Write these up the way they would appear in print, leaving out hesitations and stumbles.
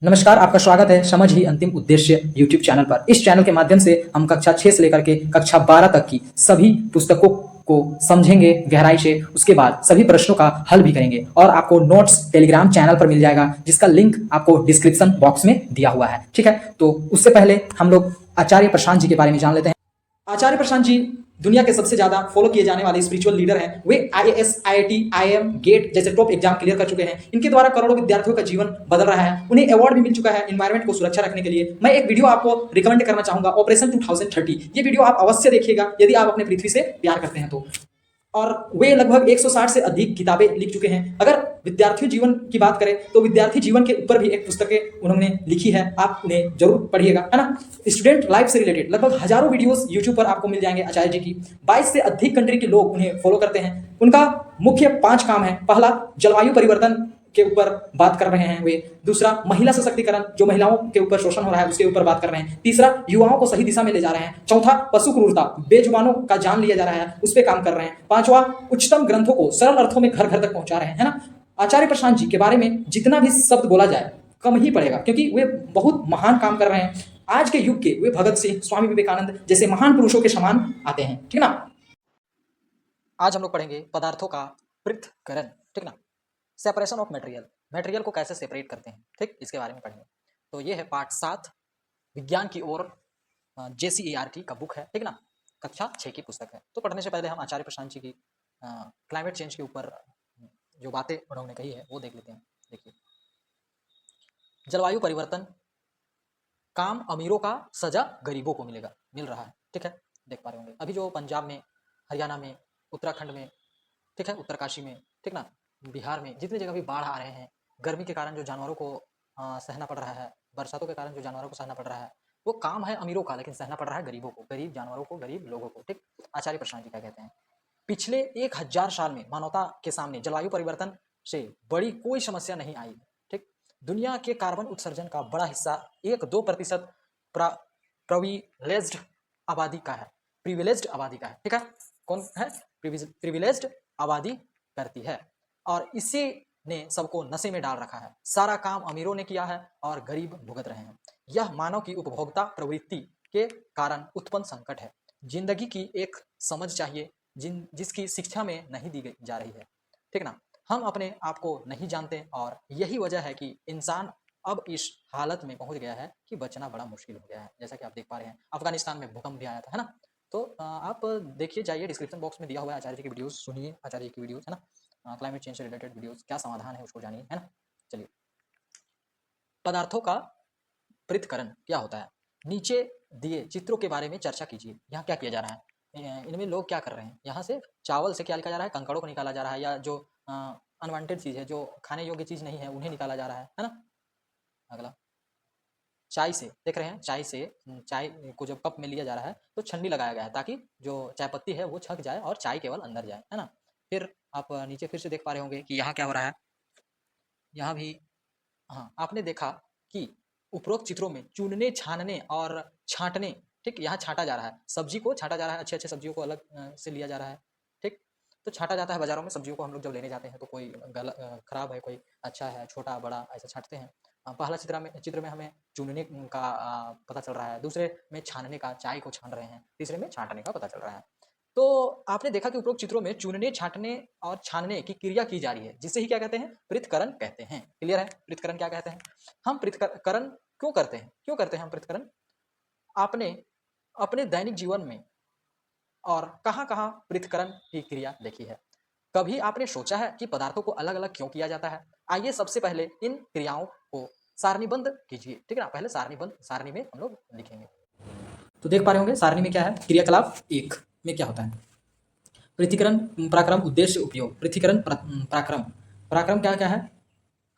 नमस्कार, आपका स्वागत है समझ ही अंतिम उद्देश्य यूट्यूब चैनल पर। इस चैनल के माध्यम से हम कक्षा 6 से लेकर के कक्षा 12 तक की सभी पुस्तकों को समझेंगे गहराई से, उसके बाद सभी प्रश्नों का हल भी करेंगे और आपको नोट्स टेलीग्राम चैनल पर मिल जाएगा, जिसका लिंक आपको डिस्क्रिप्शन बॉक्स में दिया हुआ है। ठीक है, तो उससे पहले हम लोग आचार्य प्रशांत जी के बारे में जान लेते हैं। आचार्य प्रशांत जी दुनिया के सबसे ज्यादा फॉलो किए जाने वाले स्पिरिचुअल लीडर हैं। वे IAS, IIT, IIM, गेट जैसे टॉप एग्जाम क्लियर कर चुके हैं। इनके द्वारा करोड़ों विद्यार्थियों का जीवन बदल रहा है। उन्हें अवार्ड भी मिल चुका है एनवायरमेंट को सुरक्षा रखने के लिए। मैं एक वीडियो आपको रिकमेंड करना चाहूंगा, ऑपरेशन 2030। ये वीडियो आप अवश्य देखिएगा यदि आप अपने पृथ्वी से प्यार करते हैं तो। और वे लगभग 160 से अधिक किताबें लिख चुके हैं। अगर विद्यार्थी जीवन की बात करें तो विद्यार्थी जीवन के ऊपर भी एक पुस्तकें उन्होंने लिखी है, आप उन्हें जरूर पढ़िएगा, है ना। स्टूडेंट लाइफ से रिलेटेड लगभग हजारों वीडियोस यूट्यूब पर आपको मिल जाएंगे आचार्य जी की। 22 से अधिक कंट्री के लोग उन्हें फॉलो करते हैं। उनका मुख्य 5 काम है। पहला, जलवायु परिवर्तन के ऊपर बात कर रहे हैं वे। दूसरा, महिला सशक्तिकरण, जो महिलाओं के ऊपर शोषण हो रहा है उसके ऊपर बात कर रहे हैं। तीसरा, युवाओं को सही दिशा में ले जा रहे हैं। चौथा, पशु क्रूरता, बेजुबानों का जान लिया जा रहा है, उस पर काम कर रहे हैं। पांचवा, उच्चतम ग्रंथों को सरल अर्थों में घर घर तक पहुंचा रहे हैं, है ना। आचार्य प्रशांत जी के बारे में जितना भी शब्द बोला जाए कम ही पड़ेगा, क्योंकि वे बहुत महान काम कर रहे हैं। आज के युग के वे भगत सिंह, स्वामी विवेकानंद जैसे महान पुरुषों के समान आते हैं, ठीक ना। आज हम लोग पढ़ेंगे पदार्थों का पृथक्करण, ठीक ना। सेपरेशन ऑफ मटेरियल, मटेरियल को कैसे सेपरेट करते हैं, ठीक, इसके बारे में पढ़ेंगे। तो ये है पार्ट 7 विज्ञान की ओर, JCERT का बुक है, ठीक ना। कक्षा 6 की पुस्तक है। तो पढ़ने से पहले हम आचार्य प्रशांत जी की क्लाइमेट चेंज के ऊपर जो बातें उन्होंने कही है वो देख लेते हैं। देखिए, जलवायु परिवर्तन, काम अमीरों का, सजा गरीबों को मिल रहा है, ठीक है। देख पा रहे होंगे अभी जो पंजाब में, हरियाणा में, उत्तराखंड में, ठीक है, उत्तरकाशी में, ठीक ना, बिहार में जितनी जगह भी बाढ़ आ रहे हैं, गर्मी के कारण जो जानवरों को सहना पड़ रहा है, बरसातों के कारण जो जानवरों को सहना पड़ रहा है, वो काम है अमीरों का, लेकिन सहना पड़ रहा है गरीबों को, गरीब जानवरों को, गरीब लोगों को, ठीक। आचार्य प्रशांत जी क्या कहते हैं, पिछले 1000 साल में मानवता के सामने जलवायु परिवर्तन से बड़ी कोई समस्या नहीं आई, ठीक। दुनिया के कार्बन उत्सर्जन का बड़ा हिस्सा 1-2% प्रिविलेज्ड आबादी का है, प्रिविलेज्ड आबादी का है, ठीक है। कौन है? प्रिविलेज्ड आबादी करती है, और इसी ने सबको नशे में डाल रखा है। सारा काम अमीरों ने किया है और गरीब भुगत रहे हैं। यह मानव की उपभोक्ता प्रवृत्ति के कारण उत्पन्न संकट है। जिंदगी की एक समझ चाहिए जिसकी शिक्षा में नहीं दी जा रही है, ठीक ना। हम अपने आप को नहीं जानते और यही वजह है कि इंसान अब इस हालत में पहुंच गया है कि बचना बड़ा मुश्किल हो गया है। जैसा कि आप देख पा रहे हैं, अफगानिस्तान में भूकंप भी आया था, है ना। तो आप देखिए, जाइए, डिस्क्रिप्शन बॉक्स में दिया हुआ है आचार्य जी की वीडियोस, सुनिए आचार्य जी की वीडियोस, है ना। क्लाइमेट चेंज से रिलेटेड वीडियोस, क्या समाधान है उसको जानिए, है ना। चलिए, पदार्थों का पृथक्करण क्या होता है, नीचे दिए चित्रों के बारे में चर्चा कीजिए। यहाँ क्या किया जा रहा है, इनमें लोग क्या कर रहे हैं, यहाँ से चावल से क्या निकाला जा रहा है, कंकड़ों को निकाला जा रहा है, या जो अनवांटेड चीज़ है, जो खाने योग्य चीज़ नहीं है, उन्हें निकाला जा रहा है ना। अगला, चाय से, देख रहे हैं, चाय को जब कप में लिया जा रहा है तो छन्नी लगाया गया है ताकि जो चाय पत्ती है वो छक जाए और चाय केवल अंदर जाए, है ना। फिर आप नीचे फिर से देख पा रहे होंगे कि यहाँ क्या हो रहा है, यहाँ भी, हाँ, आपने देखा कि उपरोक्त चित्रों में चुनने, छानने और छांटने, ठीक, यहाँ छांटा जा रहा है, सब्जी को छांटा जा रहा है, अच्छे अच्छे सब्जियों को अलग से लिया जा रहा है, ठीक। तो छांटा जाता है बाजारों में, सब्जियों को हम लोग जब लेने जाते हैं तो कोई खराब है, कोई अच्छा है, छोटा बड़ा ऐसा छांटते हैं। पहला चित्र में हमें चुनने का पता चल रहा है, दूसरे में छानने का, चाय को छान रहे हैं, तीसरे में छांटने का पता चल रहा है। तो आपने देखा कि उपरोक्त चित्रों में चुनने, छांटने और छानने की क्रिया की जा रही है, जिसे ही क्या कहते हैं, पृथक्करण कहते हैं। क्लियर है, पृथक्करण क्या कहते हैं। हम पृथक्करण क्यों करते हैं हम पृथक्करण, आपने अपने दैनिक जीवन में और कहाँ कहाँ पृथक्करण की क्रिया देखी है। कभी आपने सोचा है कि पदार्थों को अलग अलग क्यों किया जाता है। आइए सबसे पहले इन क्रियाओं को सारणीबद्ध कीजिए, ठीक है ना। पहले सारणी में हम लोग लिखेंगे। तो देख पा रहे होंगे सारणी में क्या है, क्रियाकलाप 1 में क्या होता है, पृथक्करण, पराक्रम, उद्देश्य, उपयोग। पृथक्करण, पराक्रम क्या क्या है,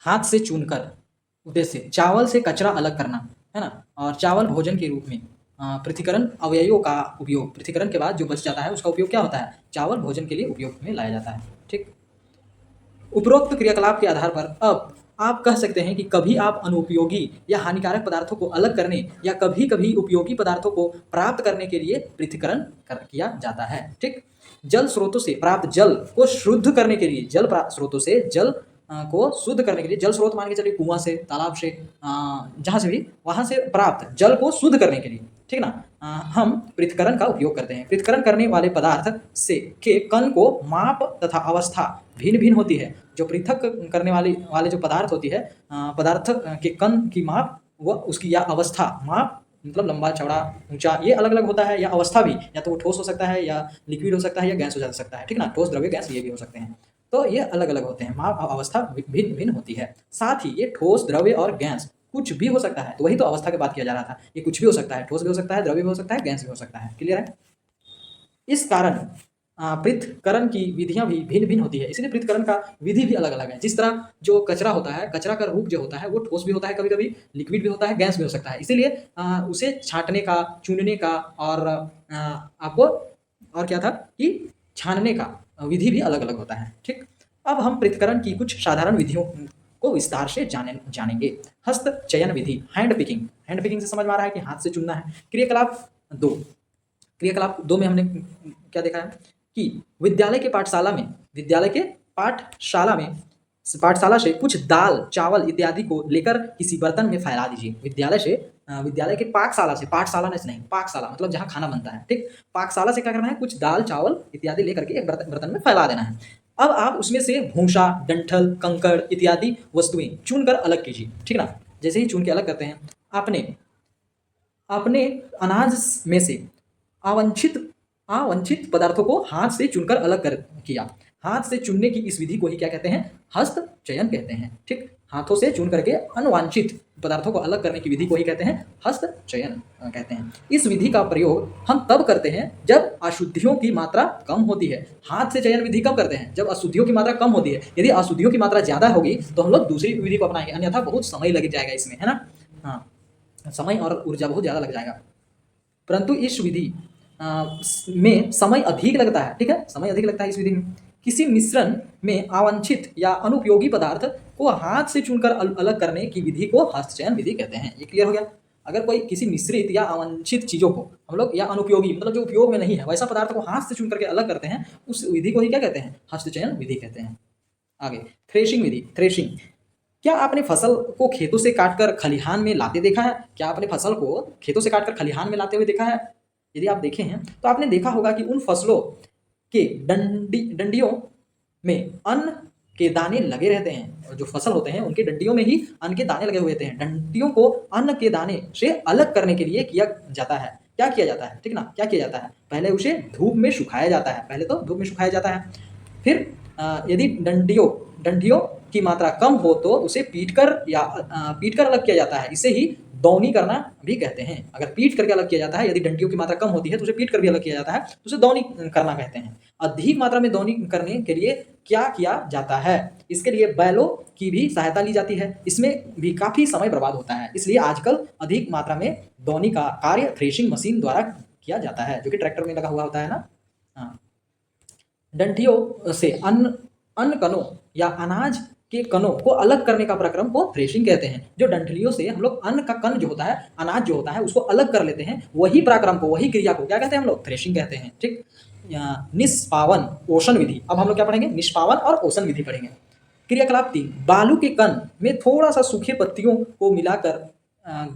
हाथ से चुनकर। उद्देश्य, चावल से कचरा अलग करना, है ना, और चावल भोजन के रूप में। पृथक्करण, अवयवों का उपयोग, पृथक्करण के बाद जो बच जाता है उसका उपयोग क्या होता है, चावल भोजन के लिए उपयोग में लाया जाता है, ठीक। उपरोक्त क्रियाकलाप के आधार पर अब आप कह सकते हैं कि कभी आप अनुपयोगी या हानिकारक पदार्थों को अलग करने या कभी कभी उपयोगी पदार्थों को प्राप्त करने के लिए पृथक्करण किया जाता है, ठीक। जल स्रोतों से प्राप्त जल को शुद्ध करने के लिए, जल स्रोतों से जल को शुद्ध करने के लिए, जल स्रोत मान के चलिए कुआं से, तालाब से, जहाँ से भी, वहाँ से प्राप्त जल को शुद्ध करने के लिए, ठीक ना, हम पृथक्करण का उपयोग करते हैं। पृथक्करण करने वाले पदार्थ से के कण को माप तथा अवस्था भिन्न भिन्न होती है। जो पृथक करने वाले जो पदार्थ होती है, पदार्थ के कण की माप, व उसकी या अवस्था, माप मतलब लंबा चौड़ा ऊंचा, ये अलग अलग होता है, या अवस्था भी, या तो वो ठोस हो सकता है, या लिक्विड हो सकता है, या गैस हो जा सकता है, ठीक ना, ठोस द्रव्य गैस ये भी हो सकते हैं। तो ये अलग अलग होते हैं, माप और अवस्था भिन्न भिन्न होती है। साथ ही ये ठोस द्रव्य और गैस कुछ भी हो सकता है, तो वही तो अवस्था की बात किया जा रहा था। ये कुछ भी हो सकता है, ठोस भी हो सकता है, द्रव्य भी हो सकता है, गैस भी हो सकता है। क्लियर है? इस कारण पृथक्करण की विधियां भी भिन्न भिन्न होती है, इसलिए पृथक्करण का विधि भी अलग अलग है। जिस तरह जो कचरा होता है, कचरा का रूप जो होता है वो ठोस भी होता है, कभी कभी लिक्विड भी होता है, गैस भी हो सकता है। इसीलिए उसे छांटने का, चुनने का, और आपको और क्या था कि छानने का विधि भी अलग अलग होता है। ठीक, अब हम पृथक्करण की कुछ साधारण विधियों को विस्तार से जानेंगे। हस्त चयन विधि, हैंड पिकिंग। हैंड पिकिंग से समझ में आ रहा है कि हाथ से चुनना है। क्रियाकलाप दो, क्रियाकलाप दो में हमने क्या देखा है कि विद्यालय के पाठशाला से कुछ दाल, चावल इत्यादि को लेकर किसी बर्तन में फैला दीजिए। विद्यालय के पाकशाला से, पाठशाला नहीं, पाकशाला मतलब जहाँ खाना बनता है, ठीक, पाकशाला से क्या करना है, कुछ दाल, चावल इत्यादि लेकर के एक बर्तन में फैला देना है। अब आप उसमें से भूसा, डंठल, कंकड़ इत्यादि वस्तुएं चुनकर अलग कीजिए, ठीक ना। जैसे ही चुन के अलग करते हैं, अपने अनाज में से अवांछित पदार्थों को हाथ से चुनकर अलग किया। हाथ से चुनने की इस विधि को ही क्या कहते हैं, हस्त चयन कहते हैं। ठीक, हाथों से चुन करके अनवांछित पदार्थों को अलग करने की विधि को ही कहते हैं हस्त चयन कहते हैं। इस विधि का प्रयोग हम तब करते हैं जब अशुद्धियों की मात्रा कम होती है। हाथ से चयन विधि कब करते हैं, जब अशुद्धियों की मात्रा कम होती है। यदि अशुद्धियों की मात्रा ज्यादा होगी तो हम लोग दूसरी विधि को अपनाएंगे, अन्यथा बहुत समय लग जाएगा इसमें, है ना। हाँ, समय और ऊर्जा बहुत ज्यादा लग जाएगा। परंतु इस विधि में समय अधिक लगता है, ठीक है, समय अधिक लगता है इस विधि में। किसी मिश्रण में अवांछित या अनुपयोगी पदार्थ को हाथ से चुनकर अलग करने की विधि को हस्तचयन विधि कहते हैं। ये क्लियर हो गया। अगर कोई किसी मिश्रित या अवांछित चीजों को हम लोग, या अनुपयोगी मतलब जो उपयोग में नहीं है, वैसा पदार्थ को हाथ से चुन करके अलग करते हैं, उस विधि को ही क्या कहते हैं, हस्तचयन विधि कहते हैं। आगे थ्रेशिंग विधि। थ्रेशिंग, क्या आपने फसल को खेतों से काटकर खलिहान में लाते देखा है? क्या आपने फसल को खेतों से काटकर खलिहान में लाते हुए देखा है? यदि आप देखे हैं तो आपने देखा होगा कि उन फसलों के डंडियों में अन्न के दाने लगे रहते हैं। जो फसल होते हैं उनके डंडियों में ही अन्न के दाने लगे हुए होते हैं। डंडियों को अन्न के दाने से अलग करने के लिए किया जाता है। क्या किया जाता है, ठीक ना, क्या किया जाता है, पहले उसे धूप में सुखाया जाता है। पहले तो धूप में सुखाया जाता है, फिर यदि डंडियों की मात्रा कम हो तो उसे पीटकर अलग किया जाता है। इसे ही दौनी करना भी कहते हैं। अगर पीट करके अलग किया जाता है, यदि डंडियों की मात्रा कम होती है तो उसे पीट कर भी अलग किया जाता है, तो उसे दौनी करना कहते हैं। अधिक मात्रा में दौनी करने के लिए क्या किया जाता है, इसके लिए बैलों की भी सहायता ली जाती है। इसमें भी काफी समय बर्बाद होता है, इसलिए आजकल अधिक मात्रा में दौनी का कार्य थ्रेशिंग मशीन द्वारा किया जाता है, जो कि ट्रैक्टर में लगा हुआ होता है ना। हाँ, डंठियों से अन्न कणों या अनाज के कणों को अलग करने का प्रक्रम को थ्रेशिंग कहते हैं। जो डंठलियों से हम लोग अन्न का कण जो होता है, अनाज जो होता है, उसको अलग कर लेते हैं, वही प्रक्रम को, वही क्रिया को क्या कहते हैं, हम लोग थ्रेशिंग कहते हैं। ठीक, निष्पावन ओशन विधि। अब हम लोग क्या पढ़ेंगे, निष्पावन और ओशन विधि पढ़ेंगे। क्रियाकलाप 3, बालू के कण में थोड़ा सा सूखे पत्तियों को मिलाकर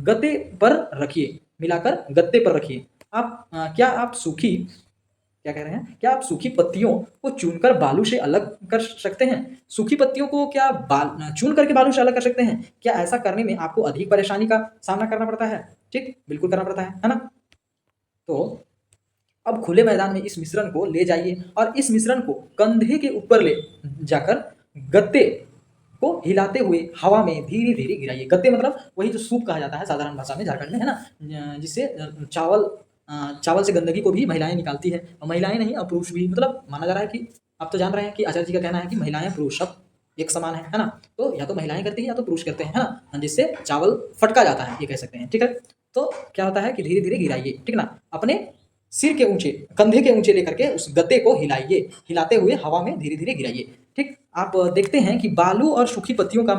गत्ते पर रखिए। क्या आप सूखी पत्तियों को चुनकर बालू से अलग कर सकते हैं? सूखी पत्तियों को क्या चुन करके बालू से अलग कर सकते हैं? क्या ऐसा करने में आपको अधिक परेशानी का सामना करना पड़ता है? ठीक, बिल्कुल करना पड़ता है ना। तो अब खुले मैदान में इस मिश्रण को ले जाइए और इस मिश्रण को कंधे के ऊपर ले जाकर गत्ते को हिलाते हुए हवा में धीरे धीरे गिराइए। गत्ते मतलब वही जो सूप कहा जाता है साधारण भाषा में झारखंड में, है ना, जिससे चावल से गंदगी को भी महिलाएं निकालती है। और महिलाएं नहीं, अब पुरुष भी, मतलब माना जा रहा है कि आप तो जान रहे हैं कि आचार्य जी का कहना है कि महिलाएं पुरुष सब एक समान है ना। तो या तो महिलाएं करती है या तो पुरुष करते हैं, है ना, जिससे चावल फटका जाता है, ये कह सकते हैं। ठीक है, तो क्या होता है कि धीरे धीरे गिराइए, ठीक ना, अपने सिर के ऊंचे, कंधे के ऊंचे लेकर के उस गत्ते को हिलाते हुए हवा में धीरे धीरे गिराइए। ठीक, आप देखते हैं कि बालू और सूखी पत्तियों का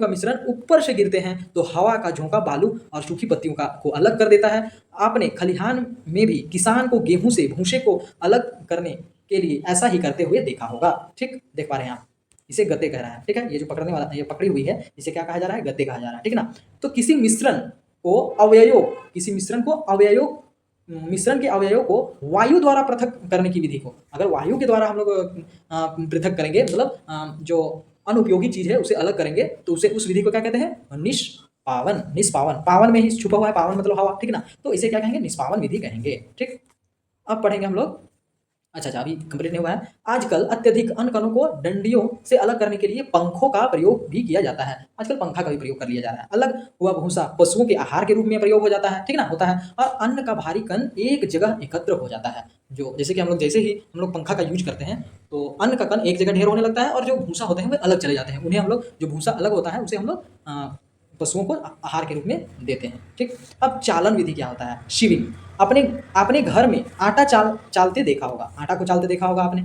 मिश्रण ऊपर से गिरते हैं तो हवा का झोंका बालू और सूखी पत्तियों को अलग कर देता है। आपने खलिहान में भी किसान को गेहूं से भूसे को अलग करने के लिए ऐसा ही करते हुए देखा होगा। ठीक, देख पा रहे हैं आप। इसे गत्ते कह रहा है, ठीक है। ये जो पकड़ने वाला, ये पकड़ी हुई है, इसे क्या कहा जा रहा है, गत्ते कहा जा रहा है, ठीक है ना। तो किसी मिश्रण को अवयवों, किसी मिश्रण को अवयवों, मिश्रण के अवयवों को वायु द्वारा पृथक करने की विधि को, अगर वायु के द्वारा हम लोग पृथक करेंगे, मतलब जो अनुपयोगी चीज है उसे अलग करेंगे, तो उसे, उस विधि को क्या कहते हैं, निष्पावन। निष्पावन, पावन में ही छुपा हुआ है, पावन मतलब हवा, ठीक है ना। तो इसे क्या कहेंगे, निष्पावन विधि कहेंगे, ठीक। अब पढ़ेंगे हम लोग, अच्छा अभी कंप्लीट नहीं हुआ है। आजकल अत्यधिक अन्य कणों को डंडियों से अलग करने के लिए पंखों का प्रयोग भी किया जाता है। आजकल पंखा का भी प्रयोग कर लिया जा रहा है। अलग हुआ भूसा पशुओं के आहार के रूप में प्रयोग हो जाता है, ठीक ना, होता है। और अन्न का भारी कण एक जगह एकत्र हो जाता है। जो जैसे कि हम लोग, जैसे ही हम लोग पंखा का यूज करते हैं तो अन्न का कण एक जगह ढेर होने लगता है और जो भूसा होते हैं वे अलग चले जाते हैं। उन्हें हम लोग, जो भूसा अलग होता है उसे हम लोग पशुओं को आहार के रूप में देते हैं, ठीक। अब चालन विधि क्या होता है, शिविंग। अपने अपने घर में आटा चालते देखा होगा, आटा को चालते देखा होगा आपने,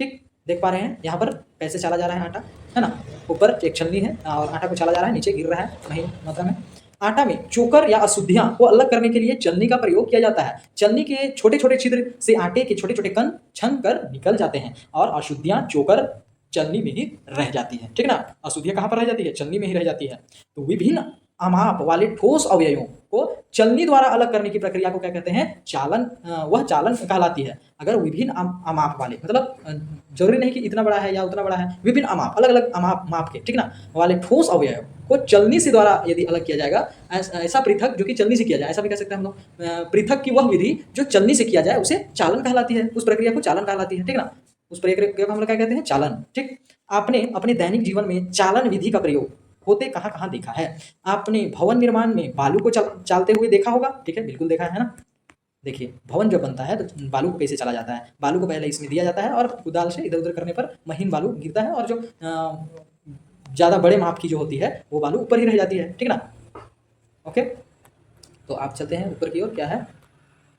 ठीक। देख पा रहे हैं यहाँ पर कैसे चाला जा रहा है आटा, है ना। ऊपर एक छलनी है और आटा को चाला जा रहा है, नीचे गिर रहा है वही मात्रा में। आटा में चोकर या अशुद्धियां को अलग करने के लिए चलनी का प्रयोग किया जाता है। चलनी के छोटे छोटे छिद्र से आटे के छोटे छोटे कण छन कर निकल जाते हैं और अशुद्धियां चोकर चलनी में ही रह जाती है, ठीक ना। अशुद्धियां कहाँ पर रह जाती है, चलनी में ही रह जाती है। तो विभिन्न अमाप वाले ठोस अवयवों को चलनी द्वारा अलग करने की प्रक्रिया को क्या कहते हैं, चालन। वह चालन कहलाती है। अगर विभिन्न अमाप वाले, मतलब जरूरी नहीं कि इतना बड़ा है या उतना बड़ा है, विभिन्न अमाप, अलग अलग अमाप माप के, ठीक ना, वाले ठोस अवयव को चलनी से द्वारा यदि अलग किया जाएगा, ऐसा पृथक जो कि चलनी से किया जाए, ऐसा भी कह सकते हैं हम लोग। पृथक की वह विधि जो चलनी से किया जाए उसे चालन कहलाती है, उस प्रक्रिया को चालन कहलाती है, ठीक ना। उस प्रक्रिया को हम लोग क्या कहते हैं, चालन, ठीक। आपने अपने दैनिक जीवन में चालन विधि का प्रयोग होते कहाँ कहाँ देखा है। आपने भवन निर्माण में बालू को चालते हुए देखा होगा, ठीक है, बिल्कुल देखा है ना। देखिए भवन जब बनता है तो बालू को कैसे चला जाता है, बालू को पहले इसमें दिया जाता है और कुदाल से इधर उधर करने पर महीन बालू गिरता है और जो ज़्यादा बड़े माप की जो होती है वो बालू ऊपर ही रह जाती है, ठीक ना। ओके, तो आप चलते हैं ऊपर की ओर। क्या है,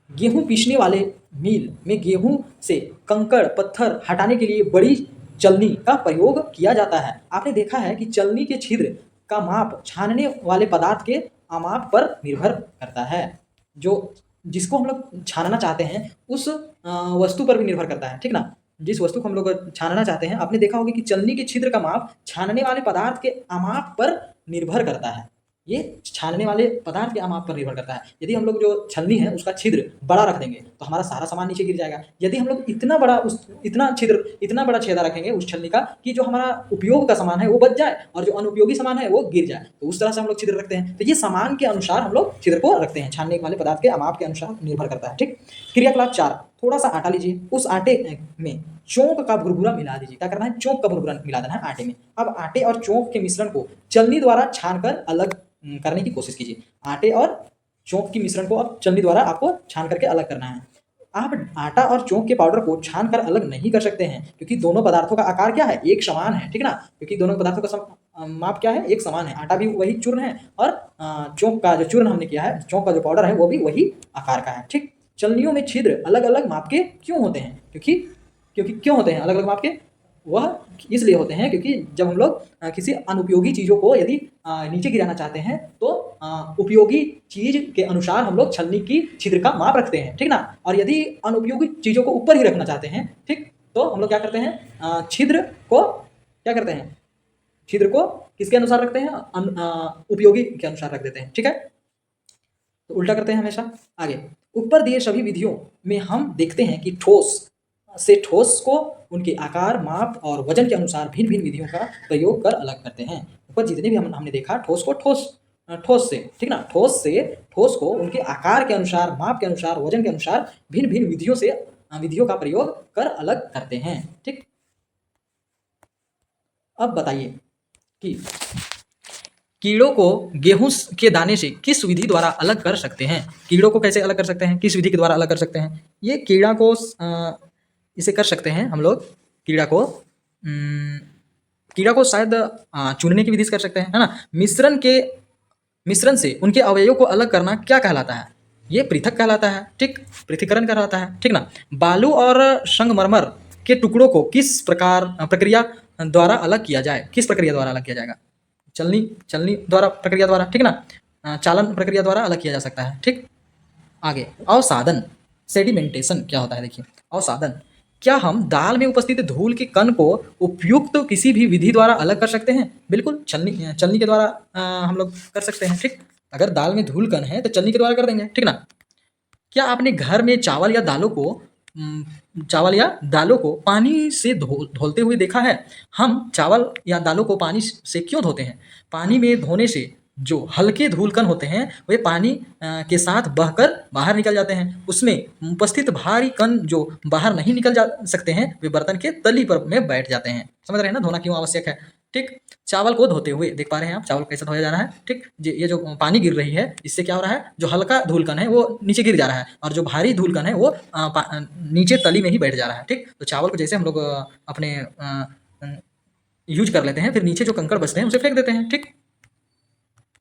गेहूं पीसने वाले मिल में गेहूं से कंकड़ पत्थर हटाने के लिए बड़ी चलनी का प्रयोग किया जाता है। आपने देखा है कि चलनी के छिद्र का माप छानने वाले पदार्थ के अमाप पर निर्भर करता है। जो जिसको हम लोग छानना चाहते हैं उस वस्तु पर भी निर्भर करता है, ठीक ना। जिस वस्तु को हम लोग छानना चाहते हैं, आपने देखा होगा कि चलनी के छिद्र का माप छानने वाले पदार्थ के अमाप पर निर्भर करता है। ये छानने वाले पदार्थ के अमाप पर निर्भर करता है। यदि हम लोग जो छलनी है उसका छिद्र बड़ा रख देंगे तो हमारा सारा सामान नीचे गिर जाएगा। यदि हम लोग इतना बड़ा इतना बड़ा छेदा रखेंगे उस छलनी का कि जो हमारा उपयोग का सामान है वो बच जाए और जो अनुपयोगी सामान है वो गिर जाए, तो उस तरह से हम लोग छिद्र रखते हैं। तो ये सामान के अनुसार हम लोग छिद्र को रखते हैं, छानने वाले पदार्थ के अमाप के अनुसार निर्भर करता है, ठीक। क्रियाकलाप 4, थोड़ा सा आटा लीजिए, उस आटे में चौंक का भुरभुरा मिला दीजिए। क्या करना है, चौंक का भुरभुरा मिला देना है आटे में। अब आटे और चौंक के मिश्रण को चलनी द्वारा छानकर अलग करने की कोशिश कीजिए। आटे और चौंक की मिश्रण को अब चलनी द्वारा आपको छान करके अलग करना है। आप आटा और चौंक के पाउडर को छान कर अलग नहीं कर सकते हैं क्योंकि दोनों पदार्थों का आकार क्या है, एक समान है, ठीक ना। क्योंकि दोनों पदार्थों का माप क्या है, एक समान है। आटा भी वही चूर्ण है और चौंक का जो चूर्ण हमने किया है, चौंक का जो पाउडर है वो भी वही आकार का है, ठीक। चलनियों में छिद्र अलग अलग माप के क्यों होते हैं, क्योंकि क्यों होते हैं अलग अलग माप के, वह इसलिए होते हैं क्योंकि जब हम लोग किसी अनुपयोगी चीज़ों को यदि नीचे गिराना चाहते हैं तो उपयोगी चीज़ के अनुसार हम लोग छलनी की छिद्र का माप रखते हैं, ठीक ना। और यदि अनुपयोगी चीज़ों को ऊपर ही रखना चाहते हैं, ठीक, तो हम लोग क्या करते हैं, छिद्र को क्या करते हैं, छिद्र को किसके अनुसार रखते हैं, उपयोगी के अनुसार रख देते हैं, ठीक है। तो उल्टा करते हैं हमेशा। आगे, ऊपर दिए सभी विधियों में हम देखते हैं कि ठोस से ठोस को उनके आकार, माप और वजन के अनुसार भिन्न भिन्न विधियों का प्रयोग कर अलग करते हैं। ऊपर जितने भी हमने देखा, ठोस को ठोस से, ठीक ना, ठोस से ठोस को उनके आकार के अनुसार, माप के अनुसार, वजन के अनुसार भिन्न भिन्न विधियों का प्रयोग कर अलग करते हैं, ठीक। अब बताइए कि कीड़ों को गेहूं के दाने से किस विधि द्वारा अलग कर सकते हैं। कीड़ों को कैसे अलग कर सकते हैं, किस विधि के द्वारा अलग कर सकते हैं। ये कीड़ा को इसे कर सकते हैं हम लोग, कीड़ा को शायद चुनने की विधि से कर सकते हैं, है ना। मिश्रण से उनके अवयवों को अलग करना क्या कहलाता है, ये पृथक कहलाता है, ठीक, पृथक्करण कहलाता है, ठीक ना। बालू और संगमरमर के टुकड़ों को किस प्रक्रिया द्वारा अलग किया जाए, किस प्रक्रिया द्वारा अलग किया जाएगा, चलनी द्वारा प्रक्रिया द्वारा, ठीक ना, चालन प्रक्रिया द्वारा अलग किया जा सकता है, ठीक। आगे, अवसादन, सेडिमेंटेशन क्या होता है देखिए। अवसादन, क्या हम दाल में उपस्थित धूल के कण को उपयुक्त किसी भी विधि द्वारा अलग कर सकते हैं? बिल्कुल, छलनी छलनी के द्वारा हम लोग कर सकते हैं, ठीक। अगर दाल में धूल कण है तो छलनी के द्वारा कर देंगे, ठीक ना। क्या आपने घर में चावल या दालों को पानी से धोते हुए देखा है? हम चावल या दालों को पानी से क्यों धोते हैं? पानी में धोने से जो हल्के धूलकण होते हैं वे पानी के साथ बहकर बाहर निकल जाते हैं। उसमें उपस्थित भारी कण जो बाहर नहीं निकल जा सकते हैं वे बर्तन के तली पर में बैठ जाते हैं। समझ रहे हैं ना धोना क्यों आवश्यक है, ठीक। चावल को धोते हुए देख पा रहे हैं आप चावल कैसे धोया जा रहा है, ठीक। ये जो पानी गिर रही है इससे क्या हो रहा है, जो हल्का धूलकण है वो नीचे गिर जा रहा है और जो भारी धूलकण है वो नीचे तली में ही बैठ जा रहा है, ठीक। तो चावल को जैसे हम लोग अपने यूज कर लेते हैं फिर नीचे जो कंकड़ बचते हैं उसे फेंक देते हैं, ठीक।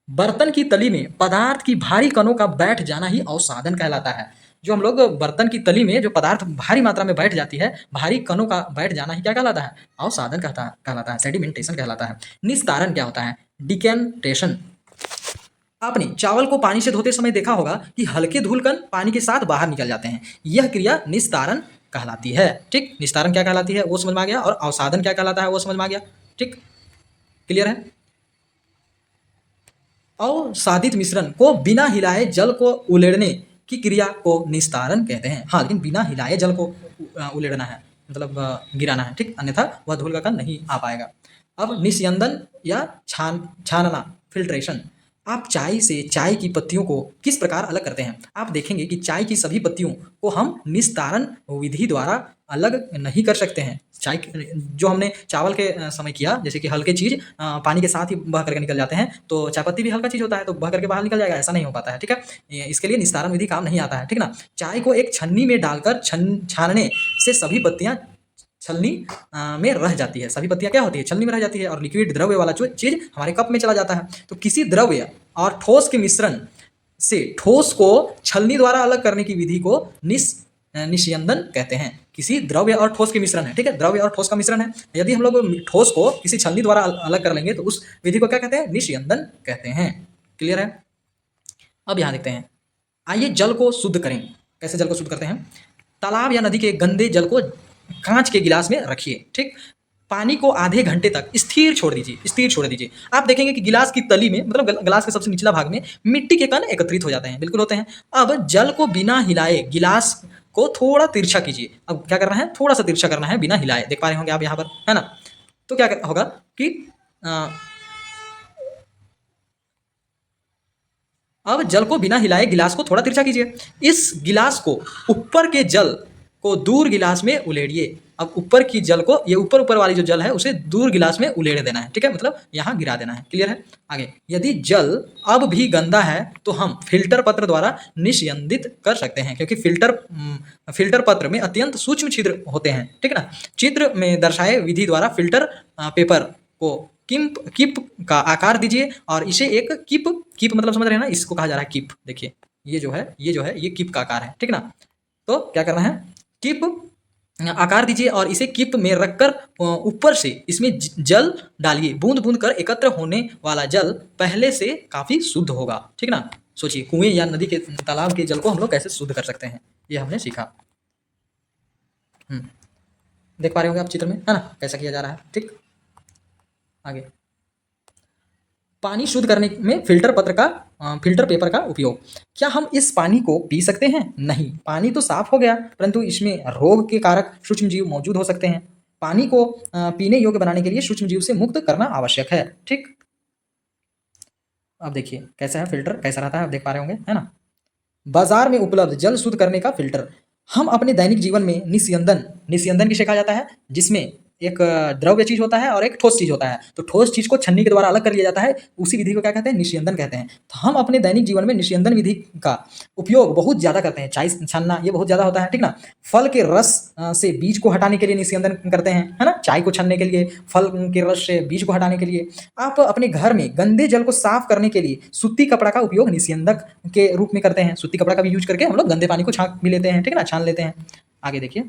बर्तन की तली में पदार्थ की भारी कणों का बैठ जाना ही अवसादन कहलाता है। जो हम लोग बर्तन की तली में जो पदार्थ भारी मात्रा में बैठ जाती है, भारी कणों का बैठ जाना ही क्या कहलाता है, अवसादन कहलाता है, सेडिमेंटेशन कहलाता है। निस्तारण क्या होता है, डिकेंटेशन। आपने चावल को पानी से धोते समय देखा होगा कि हल्के धूलकण पानी के साथ बाहर निकल जाते हैं, यह क्रिया निस्तारण कहलाती है, ठीक। निस्तारण क्या कहलाती है वो समझ में आ गया, और अवसादन क्या कहलाता है वो समझ में आ गया, ठीक। क्लियर है। अवसादित मिश्रण को बिना हिलाए जल को उलेड़ने की क्रिया को निस्तारण कहते हैं। हाँ, लेकिन बिना हिलाए जल को उलेड़ना है, मतलब गिराना है, ठीक। अन्यथा वह धूल का कण नहीं आ पाएगा। अब निस्यंदन या छानना, फिल्ट्रेशन। आप चाय से चाय की पत्तियों को किस प्रकार अलग करते हैं? आप देखेंगे कि चाय की सभी पत्तियों को हम निस्तारण विधि द्वारा अलग नहीं कर सकते हैं। चाय जो हमने चावल के समय किया, जैसे कि हल्के चीज़ पानी के साथ ही बह करके निकल जाते हैं, तो चाय पत्ती भी हल्का चीज़ होता है तो बह करके बाहर निकल जाएगा, ऐसा नहीं हो पाता है, ठीक है। इसके लिए निस्तारण विधि काम नहीं आता है, ठीक ना। चाय को एक छन्नी में डालकर छानने से सभी पत्तियाँ छलनी में रह जाती है, सभी पत्तियाँ क्या होती है, छलनी में रह जाती है और लिक्विड द्रव्य वाला जो चीज़ हमारे कप में चला जाता है। तो किसी द्रव्य और ठोस के मिश्रण से ठोस को छलनी द्वारा अलग करने की विधि को निस्यंदन कहते हैं। किसी द्रव्य और ठोस के मिश्रण है, ठीक है, द्रव्य और ठोस का मिश्रण है, यदि हम लोग ठोस को किसी छलनी द्वारा अलग कर लेंगे तो उस विधि को क्या कहते हैं, निस्यंदन कहते हैं। क्लियर है। अब यहाँ देखते हैं, आइए जल को शुद्ध करें। कैसे जल को शुद्ध करते हैं? तालाब या नदी के गंदे जल को कांच के गिलास में रखिए, ठीक। पानी को आधे घंटे तक स्थिर छोड़ दीजिए। आप देखेंगे कि गिलास की तली में, मतलब गिलास के सबसे निचला भाग में मिट्टी के कण एकत्रित हो जाते हैं, बिल्कुल होते हैं। अब जल को बिना हिलाए गिलास को थोड़ा तिरछा कीजिए। अब क्या करना है, थोड़ा सा तिरछा करना है बिना हिलाए, देख पा रहे होंगे आप यहाँ पर, है ना। तो क्या होगा कि अब जल को बिना हिलाए गिलास को थोड़ा तिरछा कीजिए। इस गिलास को ऊपर के जल को दूर गिलास में उलेड़िए। अब ऊपर की जल को, ये ऊपर वाली जो जल है उसे दूर गिलास में उलेड़ देना है, ठीक है, मतलब यहाँ गिरा देना है। क्लियर है। आगे, यदि जल अब भी गंदा है तो हम फिल्टर पत्र द्वारा निस्यंदित कर सकते हैं, क्योंकि फिल्टर पत्र में अत्यंत सूक्ष्म छिद्र होते हैं, ठीक है ना। चित्र में दर्शाए विधि द्वारा फिल्टर पेपर को किप का आकार दीजिए और इसे एक किप मतलब समझ रहे हैं ना, इसको कहा जा रहा है किप। देखिए ये जो है ये किप का आकार है, ठीक ना। तो क्या करना है, किप आकार दीजिए और इसे किप में रखकर ऊपर से इसमें जल डालिए। बूंद बूंद कर एकत्र होने वाला जल पहले से काफी शुद्ध होगा, ठीक ना। सोचिए, कुएं या नदी के, तालाब के जल को हम लोग कैसे शुद्ध कर सकते हैं, ये हमने सीखा। देख पा रहे होंगे आप चित्र में, है ना, कैसा किया जा रहा है, ठीक। आगे, पानी शुद्ध करने में फिल्टर पेपर का उपयोग। क्या हम इस पानी को पी सकते हैं? नहीं, पानी तो साफ हो गया, परंतु इसमें रोग के कारक सूक्ष्म जीव मौजूद हो सकते हैं। पानी को पीने योग्य बनाने के लिए सूक्ष्म जीव से मुक्त करना आवश्यक है, ठीक। अब देखिए कैसा है फिल्टर, कैसा रहता है, आप देख पा रहे होंगे, है ना। बाजार में उपलब्ध जल शुद्ध करने का फिल्टर। हम अपने दैनिक जीवन में निस्यंदन किसे कहा जाता है, जिसमें एक द्रव्य चीज होता है और एक ठोस चीज होता है। तो ठोस चीज को छन्नी के द्वारा अलग कर लिया जाता है, उसी विधि को क्या कहते हैं, निस्यंदन कहते हैं। तो हम अपने दैनिक जीवन में निस्यंदन विधि का उपयोग बहुत ज्यादा करते हैं। चाय छानना ये बहुत ज्यादा होता है, ठीक ना। फल के रस से बीज को हटाने के लिए निस्यंदन करते हैं, है ना। चाय को छानने के लिए, फल के रस से बीज को हटाने के लिए। आप अपने घर में गंदे जल को साफ करने के लिए सूती कपड़ा का उपयोग निस्यंदक के रूप में करते हैं। सूती कपड़ा का भी यूज करके हम लोग गंदे पानी को छान भी लेते हैं, ठीक है ना, छान लेते हैं। आगे देखिए,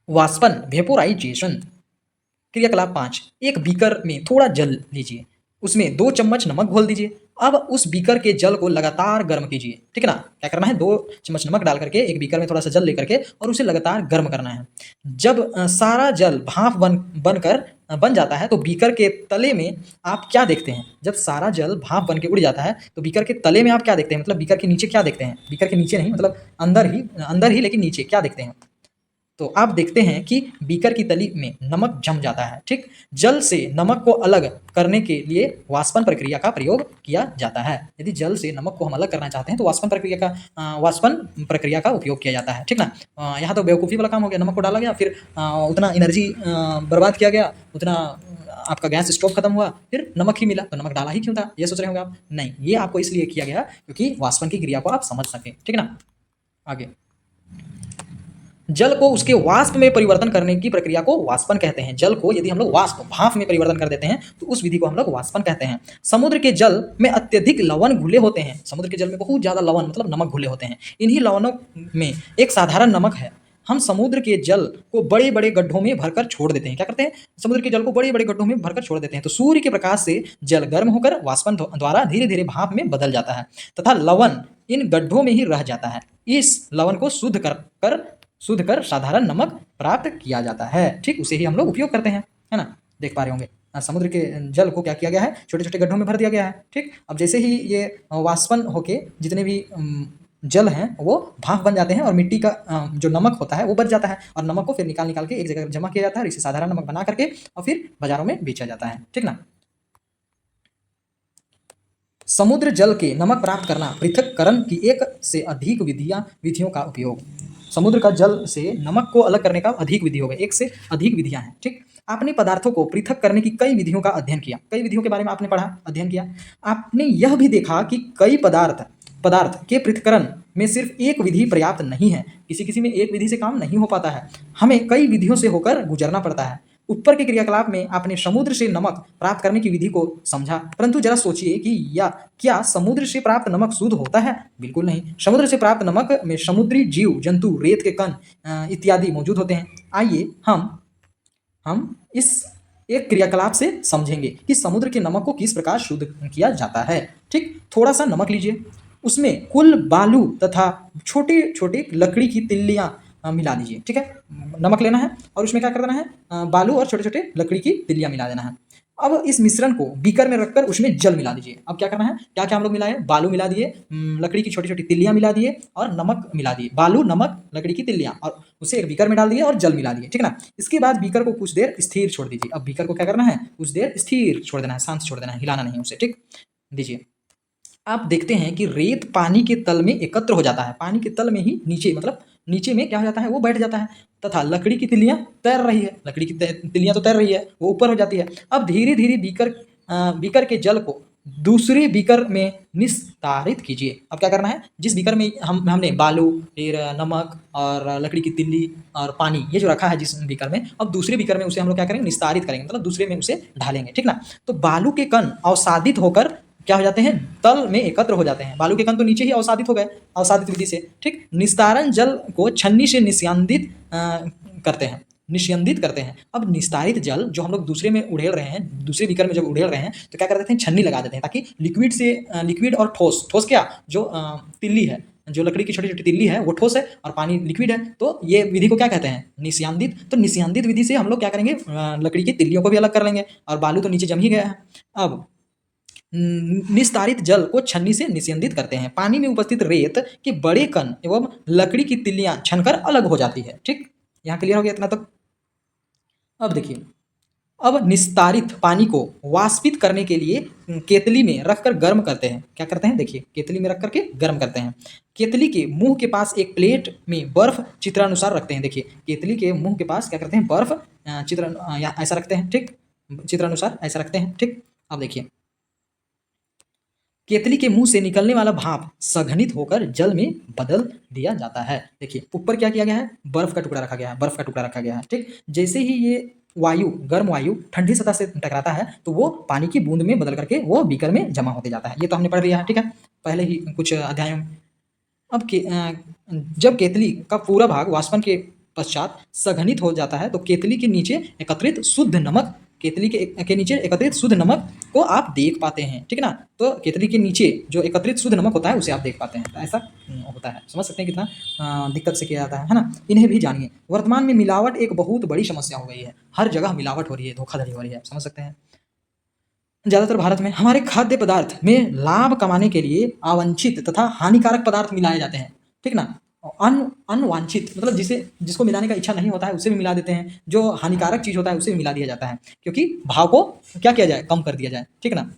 वाष्पन, वेपोराइजेशन। क्रियाकलाप 5, एक बीकर में थोड़ा जल लीजिए, उसमें 2 चम्मच नमक घोल दीजिए। अब उस बीकर के जल को लगातार गर्म कीजिए, ठीक है ना। क्या करना है, 2 चम्मच नमक डाल करके एक बीकर में थोड़ा सा जल लेकर के और उसे लगातार गर्म करना है। जब सारा जल भाप बनकर बन जाता है तो बीकर के तले में आप क्या देखते हैं? जब सारा जल भाप बन के उड़ जाता है तो बीकर के तले में आप क्या देखते हैं? मतलब बीकर के नीचे क्या देखते हैं? बीकर के नीचे नहीं, मतलब अंदर ही लेकिन नीचे क्या देखते हैं? तो आप देखते हैं कि बीकर की तली में नमक जम जाता है, ठीक। जल से नमक को अलग करने के लिए वाष्पन प्रक्रिया का प्रयोग किया जाता है। यदि जल से नमक को हम अलग करना चाहते हैं तो वाष्पन प्रक्रिया का उपयोग किया जाता है, ठीक ना। यहाँ तो बेवकूफ़ी वाला काम हो गया, नमक को डाला गया, फिर उतना एनर्जी बर्बाद किया गया, उतना आपका गैस स्टोव खत्म हुआ, फिर नमक ही मिला, तो नमक डाला ही क्यों था, ये सोच रहे होंगे आप। नहीं, ये आपको इसलिए किया गया क्योंकि वाष्पन की क्रिया को आप समझ सकें, ठीक है ना। आगे, जल को उसके वाष्प में परिवर्तन करने की प्रक्रिया को वाष्पन कहते हैं। जल को यदि हम लोग वाष्प भाप में परिवर्तन कर देते हैं तो उस विधि को हम लोग वाष्पन कहते हैं। समुद्र के जल में अत्यधिक लवण घुले होते हैं। समुद्र के जल में बहुत ज़्यादा लवण मतलब नमक घुले होते हैं। इन्हीं लवणों में एक साधारण नमक है। हम समुद्र के जल को बड़े बड़े गड्ढों में भरकर छोड़ देते हैं। क्या करते हैं? समुद्र के जल को बड़े बड़े गड्ढों में भरकर छोड़ देते हैं। तो सूर्य के प्रकाश से जल गर्म होकर वाष्पन द्वारा धीरे धीरे भाप में बदल जाता है तथा लवण इन गड्ढों में ही रह जाता है। इस लवण को शुद्ध कर साधारण नमक प्राप्त किया जाता है, ठीक। उसे ही हम लोग उपयोग करते हैं, है ना। देख पा रहे होंगे समुद्र के जल को क्या किया गया है, छोटे छोटे गड्ढों में भर दिया गया है, ठीक। अब जैसे ही ये वाष्पन होके जितने भी जल हैं वो भाप बन जाते हैं और मिट्टी का जो नमक होता है वो बच जाता है और नमक को फिर निकाल के एक जगह जमा किया जाता है और इसे साधारण नमक बना करके और फिर बाजारों में बेचा जाता है, ठीक ना। समुद्र जल के नमक प्राप्त करना पृथक्करण की एक से अधिक विधियों का उपयोग। समुद्र का जल से नमक को अलग करने का अधिक विधि हो गई, एक से अधिक विधियां हैं, ठीक। आपने पदार्थों को पृथक करने की कई विधियों का अध्ययन किया, कई विधियों के बारे में आपने पढ़ा, अध्ययन किया। आपने यह भी देखा कि कई पदार्थ के पृथक्करण में सिर्फ एक विधि पर्याप्त नहीं है। किसी में एक विधि से काम नहीं हो पाता है, हमें कई विधियों से होकर गुजरना पड़ता है। ऊपर के क्रियाकलाप में आपने समुद्र से नमक प्राप्त करने की विधि को समझा, परंतु जरा सोचिए कि क्या समुद्र से प्राप्त नमक शुद्ध होता है? बिल्कुल नहीं। समुद्र से प्राप्त नमक में समुद्री जीव जंतु, रेत के कण इत्यादि मौजूद होते हैं। आइए हम इस एक क्रियाकलाप से समझेंगे कि समुद्र के नमक को किस प्रकार शुद्ध किया जाता है, ठीक। थोड़ा सा नमक लीजिए, उसमें कुल बालू तथा छोटे छोटे लकड़ी की तिल्लियाँ मिला दीजिए, ठीक है। नमक लेना है और उसमें क्या कर देना है, बालू और छोटे छोटे लकड़ी की तिल्लियाँ मिला देना है। अब इस मिश्रण को बीकर में रखकर उसमें जल मिला दीजिए। अब क्या करना है, क्या क्या हम लोग मिलाए, बालू मिला दिए, लकड़ी की छोटी छोटी तिल्लियाँ मिला दिए और नमक मिला दिए। बालू, नमक, लकड़ी की तिल्लियाँ और उसे एक बीकर में डाल दिए और जल मिला दिए, ठीक है ना। इसके बाद बीकर को कुछ देर स्थिर छोड़ दीजिए। अब बीकर को क्या करना है, कुछ देर स्थिर छोड़ देना है, शांत छोड़ देना है, हिलाना नहीं उसे, ठीक। दीजिए। आप देखते हैं कि रेत पानी के तल में एकत्र हो जाता है, पानी के तल में ही नीचे, मतलब नीचे में क्या हो जाता है, वो बैठ जाता है तथा लकड़ी की तिल्लियाँ तैर रही है, लकड़ी की तिल्लियाँ तो तैर रही है, वो ऊपर हो जाती है। अब धीरे धीरे बीकर के जल को दूसरे बीकर में निस्तारित कीजिए। अब क्या करना है, जिस बीकर में हमने बालू, फिर नमक और लकड़ी की तिल्ली और पानी ये जो रखा है जिस बीकर में, अब दूसरे बीकर में उसे हम लोग क्या करेंगे, निस्तारित करेंगे, मतलब दूसरे में उसे ढालेंगे, ठीक ना। तो बालू के कण अवसादित होकर क्या हो जाते हैं, तल में एकत्र हो जाते हैं। बालू के कण तो नीचे ही अवसादित हो गए, अवसादित विधि से, ठीक। निस्तारण जल को छन्नी से निस्यंदित करते हैं। अब निस्तारित जल जो हम लोग दूसरे में उड़ेल रहे हैं, दूसरे बीकर में जब उड़ेल रहे हैं तो क्या कर देते हैं, छन्नी लगा देते हैं ताकि लिक्विड और ठोस क्या, जो तिल्ली है, जो लकड़ी की छोटी छोटी तिल्ली है वो ठोस है और पानी लिक्विड है, तो ये विधि को क्या कहते हैं, निस्यंदित। तो निस्यंदित विधि से हम लोग क्या करेंगे, लकड़ी की तिल्लियों को भी अलग कर लेंगे और बालू तो नीचे जम ही गया है। अब निस्तारित जल को छन्नी से निस्यंदित करते हैं। पानी में उपस्थित रेत के बड़े कण एवं लकड़ी की तिल्लियां छनकर अलग हो जाती है, ठीक। यहाँ क्लियर हो गया इतना तक। अब देखिए, अब निस्तारित पानी को वाष्पित करने के लिए केतली में रखकर गर्म करते हैं। क्या करते हैं, देखिए, केतली में रख करके गर्म करते हैं। केतली के मुंह के पास एक प्लेट में बर्फ चित्रानुसार रखते हैं। देखिए, केतली के मुंह के पास क्या करते हैं, बर्फ ऐसा रखते हैं, ठीक, चित्रानुसार ऐसा रखते हैं, ठीक। अब देखिए, केतली के मुंह से निकलने वाला भाप सघनित होकर जल में बदल दिया जाता है। देखिए, ऊपर क्या किया गया है, बर्फ का टुकड़ा रखा गया है, बर्फ का टुकड़ा रखा गया है, ठीक। जैसे ही ये गर्म वायु ठंडी सतह से टकराता है तो वो पानी की बूंद में बदल करके वो बीकर में जमा होते जाता है। ये तो हमने पढ़ लिया है, ठीक है, पहले ही कुछ अध्यायों में। अब जब केतली का पूरा भाग वाष्पन के पश्चात सघनित हो जाता है तो केतली के नीचे एकत्रित शुद्ध नमक केतली के नीचे एकत्रित शुद्ध नमक को आप देख पाते हैं, ठीक है ना। तो केतली के नीचे जो एकत्रित शुद्ध नमक होता है उसे आप देख पाते हैं, तो ऐसा होता है। समझ सकते हैं कितना दिक्कत से किया जाता है ना। इन्हें भी जानिए। वर्तमान में मिलावट एक बहुत बड़ी समस्या हो गई है, हर जगह मिलावट हो रही है, धोखाधड़ी हो रही है, समझ सकते हैं। ज़्यादातर भारत में हमारे खाद्य पदार्थ में लाभ कमाने के लिए अवांछित तथा हानिकारक पदार्थ मिलाए जाते हैं, ठीक ना। अनवांछित मतलब जिसको मिलाने का इच्छा नहीं होता है उसे भी मिला देते हैं, जो हानिकारक चीज़ होता है उसे भी मिला दिया जाता है, क्योंकि भाव को क्या किया जाए, कम कर दिया जाए, ठीक ना।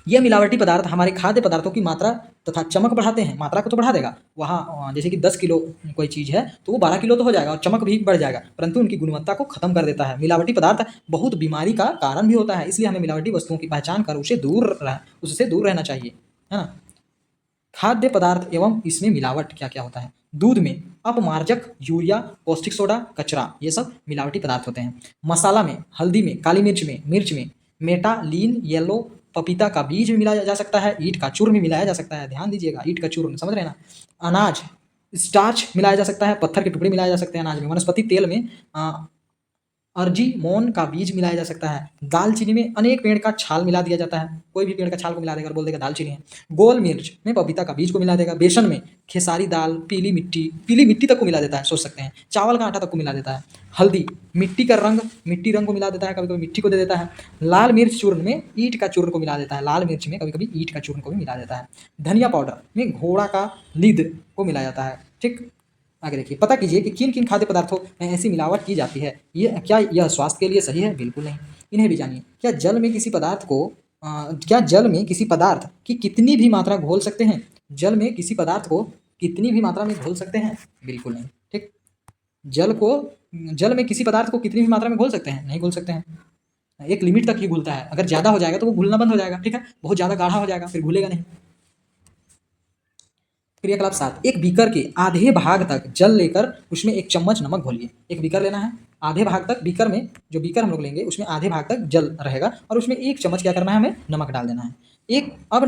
ये मिलावटी पदार्थ हमारे खाद्य पदार्थों की मात्रा तथा चमक बढ़ाते हैं। मात्रा को तो बढ़ा देगा, वहाँ जैसे कि 10 किलो कोई चीज़ है तो वो 12 किलो तो हो जाएगा और चमक भी बढ़ जाएगा, परंतु उनकी गुणवत्ता को खत्म कर देता है। मिलावटी पदार्थ बहुत बीमारी का कारण भी होता है, इसलिए हमें मिलावटी वस्तुओं की पहचान कर उससे दूर रहना चाहिए, है ना। खाद्य पदार्थ एवं इसमें मिलावट क्या क्या होता है। दूध में अपमार्जक, यूरिया, पौष्टिक सोडा, कचरा, ये सब मिलावटी पदार्थ होते हैं। मसाला में, हल्दी में, काली मिर्च में मेटालीन येलो, पपीता का बीज भी मिलाया जा सकता है, ईंट का चूर्ण भी मिलाया जा सकता है। ध्यान दीजिएगा, ईंट का चूर्ण, समझ रहे हैं ना। अनाज स्टार्च मिलाया जा सकता है, पत्थर के टुकड़े मिलाए जा सकते हैं अनाज में। वनस्पति तेल में अर्जीमोन का बीज मिलाया जा सकता है। दालचीनी में अनेक पेड़ का छाल मिला दिया जाता है, कोई भी पेड़ का छाल को मिला देगा और बोल देगा दालचीनी है। गोल मिर्च में पपीता का बीज को मिला देगा। बेसन में खेसारी दाल, पीली मिट्टी तक को मिला देता है, सोच सकते हैं। चावल का आटा तक को मिला देता है। हल्दी मिट्टी रंग को मिला देता है, कभी कभी मिट्टी को दे देता है। लाल मिर्च चूर्ण में ईंट का चूर्ण को मिला देता है, लाल मिर्च में कभी कभी ईंट का चूर्ण को भी मिला देता है। धनिया पाउडर में घोड़ा का लीद को मिलाया जाता है, ठीक। आगे देखिए, पता कीजिए कि किन किन खाद्य पदार्थों में ऐसी मिलावट की जाती है। क्या यह स्वास्थ्य के लिए सही है? बिल्कुल नहीं। इन्हें भी जानिए। क्या जल में किसी पदार्थ की कितनी भी मात्रा घोल सकते हैं? जल में किसी पदार्थ को कितनी भी मात्रा में घोल सकते हैं? बिल्कुल नहीं, ठीक। जल में किसी पदार्थ को कितनी भी मात्रा में घोल सकते हैं? नहीं घोल सकते हैं। एक लिमिट तक ही घुलता है, अगर ज़्यादा हो जाएगा तो वो घुलना बंद हो जाएगा, ठीक है। बहुत ज़्यादा गाढ़ा हो जाएगा, फिर घुलेगा नहीं। क्रियाकलाप 7, एक बीकर के आधे भाग तक जल लेकर उसमें 1 चम्मच नमक घोलिए। एक बीकर लेना है, आधे भाग तक बीकर हम लोग लेंगे उसमें आधे भाग तक जल रहेगा और उसमें 1 चम्मच क्या करना है, हमें नमक डाल देना है। अब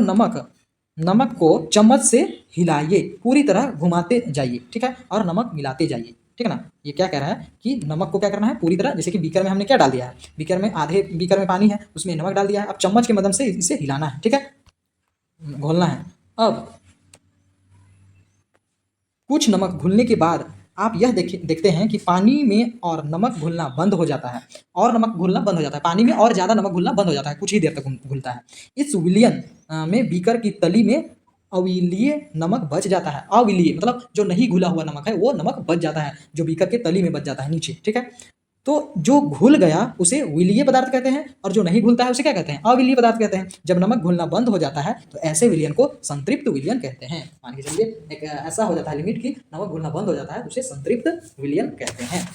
नमक को चम्मच से हिलाइए, पूरी तरह घुमाते जाइए, ठीक है, और नमक मिलाते जाइए, ठीक है ना। ये क्या कह रहा है कि नमक को क्या करना है, पूरी तरह, जैसे कि बीकर में हमने क्या डाल दिया है, आधे बीकर में पानी है, उसमें नमक डाल दिया है। अब चम्मच की मदद से इसे हिलाना है, ठीक है, घोलना है। अब कुछ नमक घुलने के बाद आप यह देखते हैं कि पानी में और नमक घुलना बंद हो जाता है, पानी में और ज़्यादा नमक घुलना बंद हो जाता है, कुछ ही देर तक घुलता है। इस विलयन में बीकर की तली में अविलीय नमक बच जाता है। अविलीय मतलब जो नहीं घुला हुआ नमक है वो नमक बच जाता है, जो बीकर के तली में बच जाता है नीचे, ठीक है। तो जो घुल गया उसे विलीय पदार्थ कहते हैं और जो नहीं घुलता है उसे क्या कहते हैं, अविलीय पदार्थ कहते हैं। जब नमक घुलना बंद हो जाता है तो ऐसे विलयन को संतृप्त विलयन कहते हैं। मान के चलिए एक ऐसा हो जाता है लिमिट की नमक घुलना बंद हो जाता है, उसे संतृप्त विलयन कहते हैं।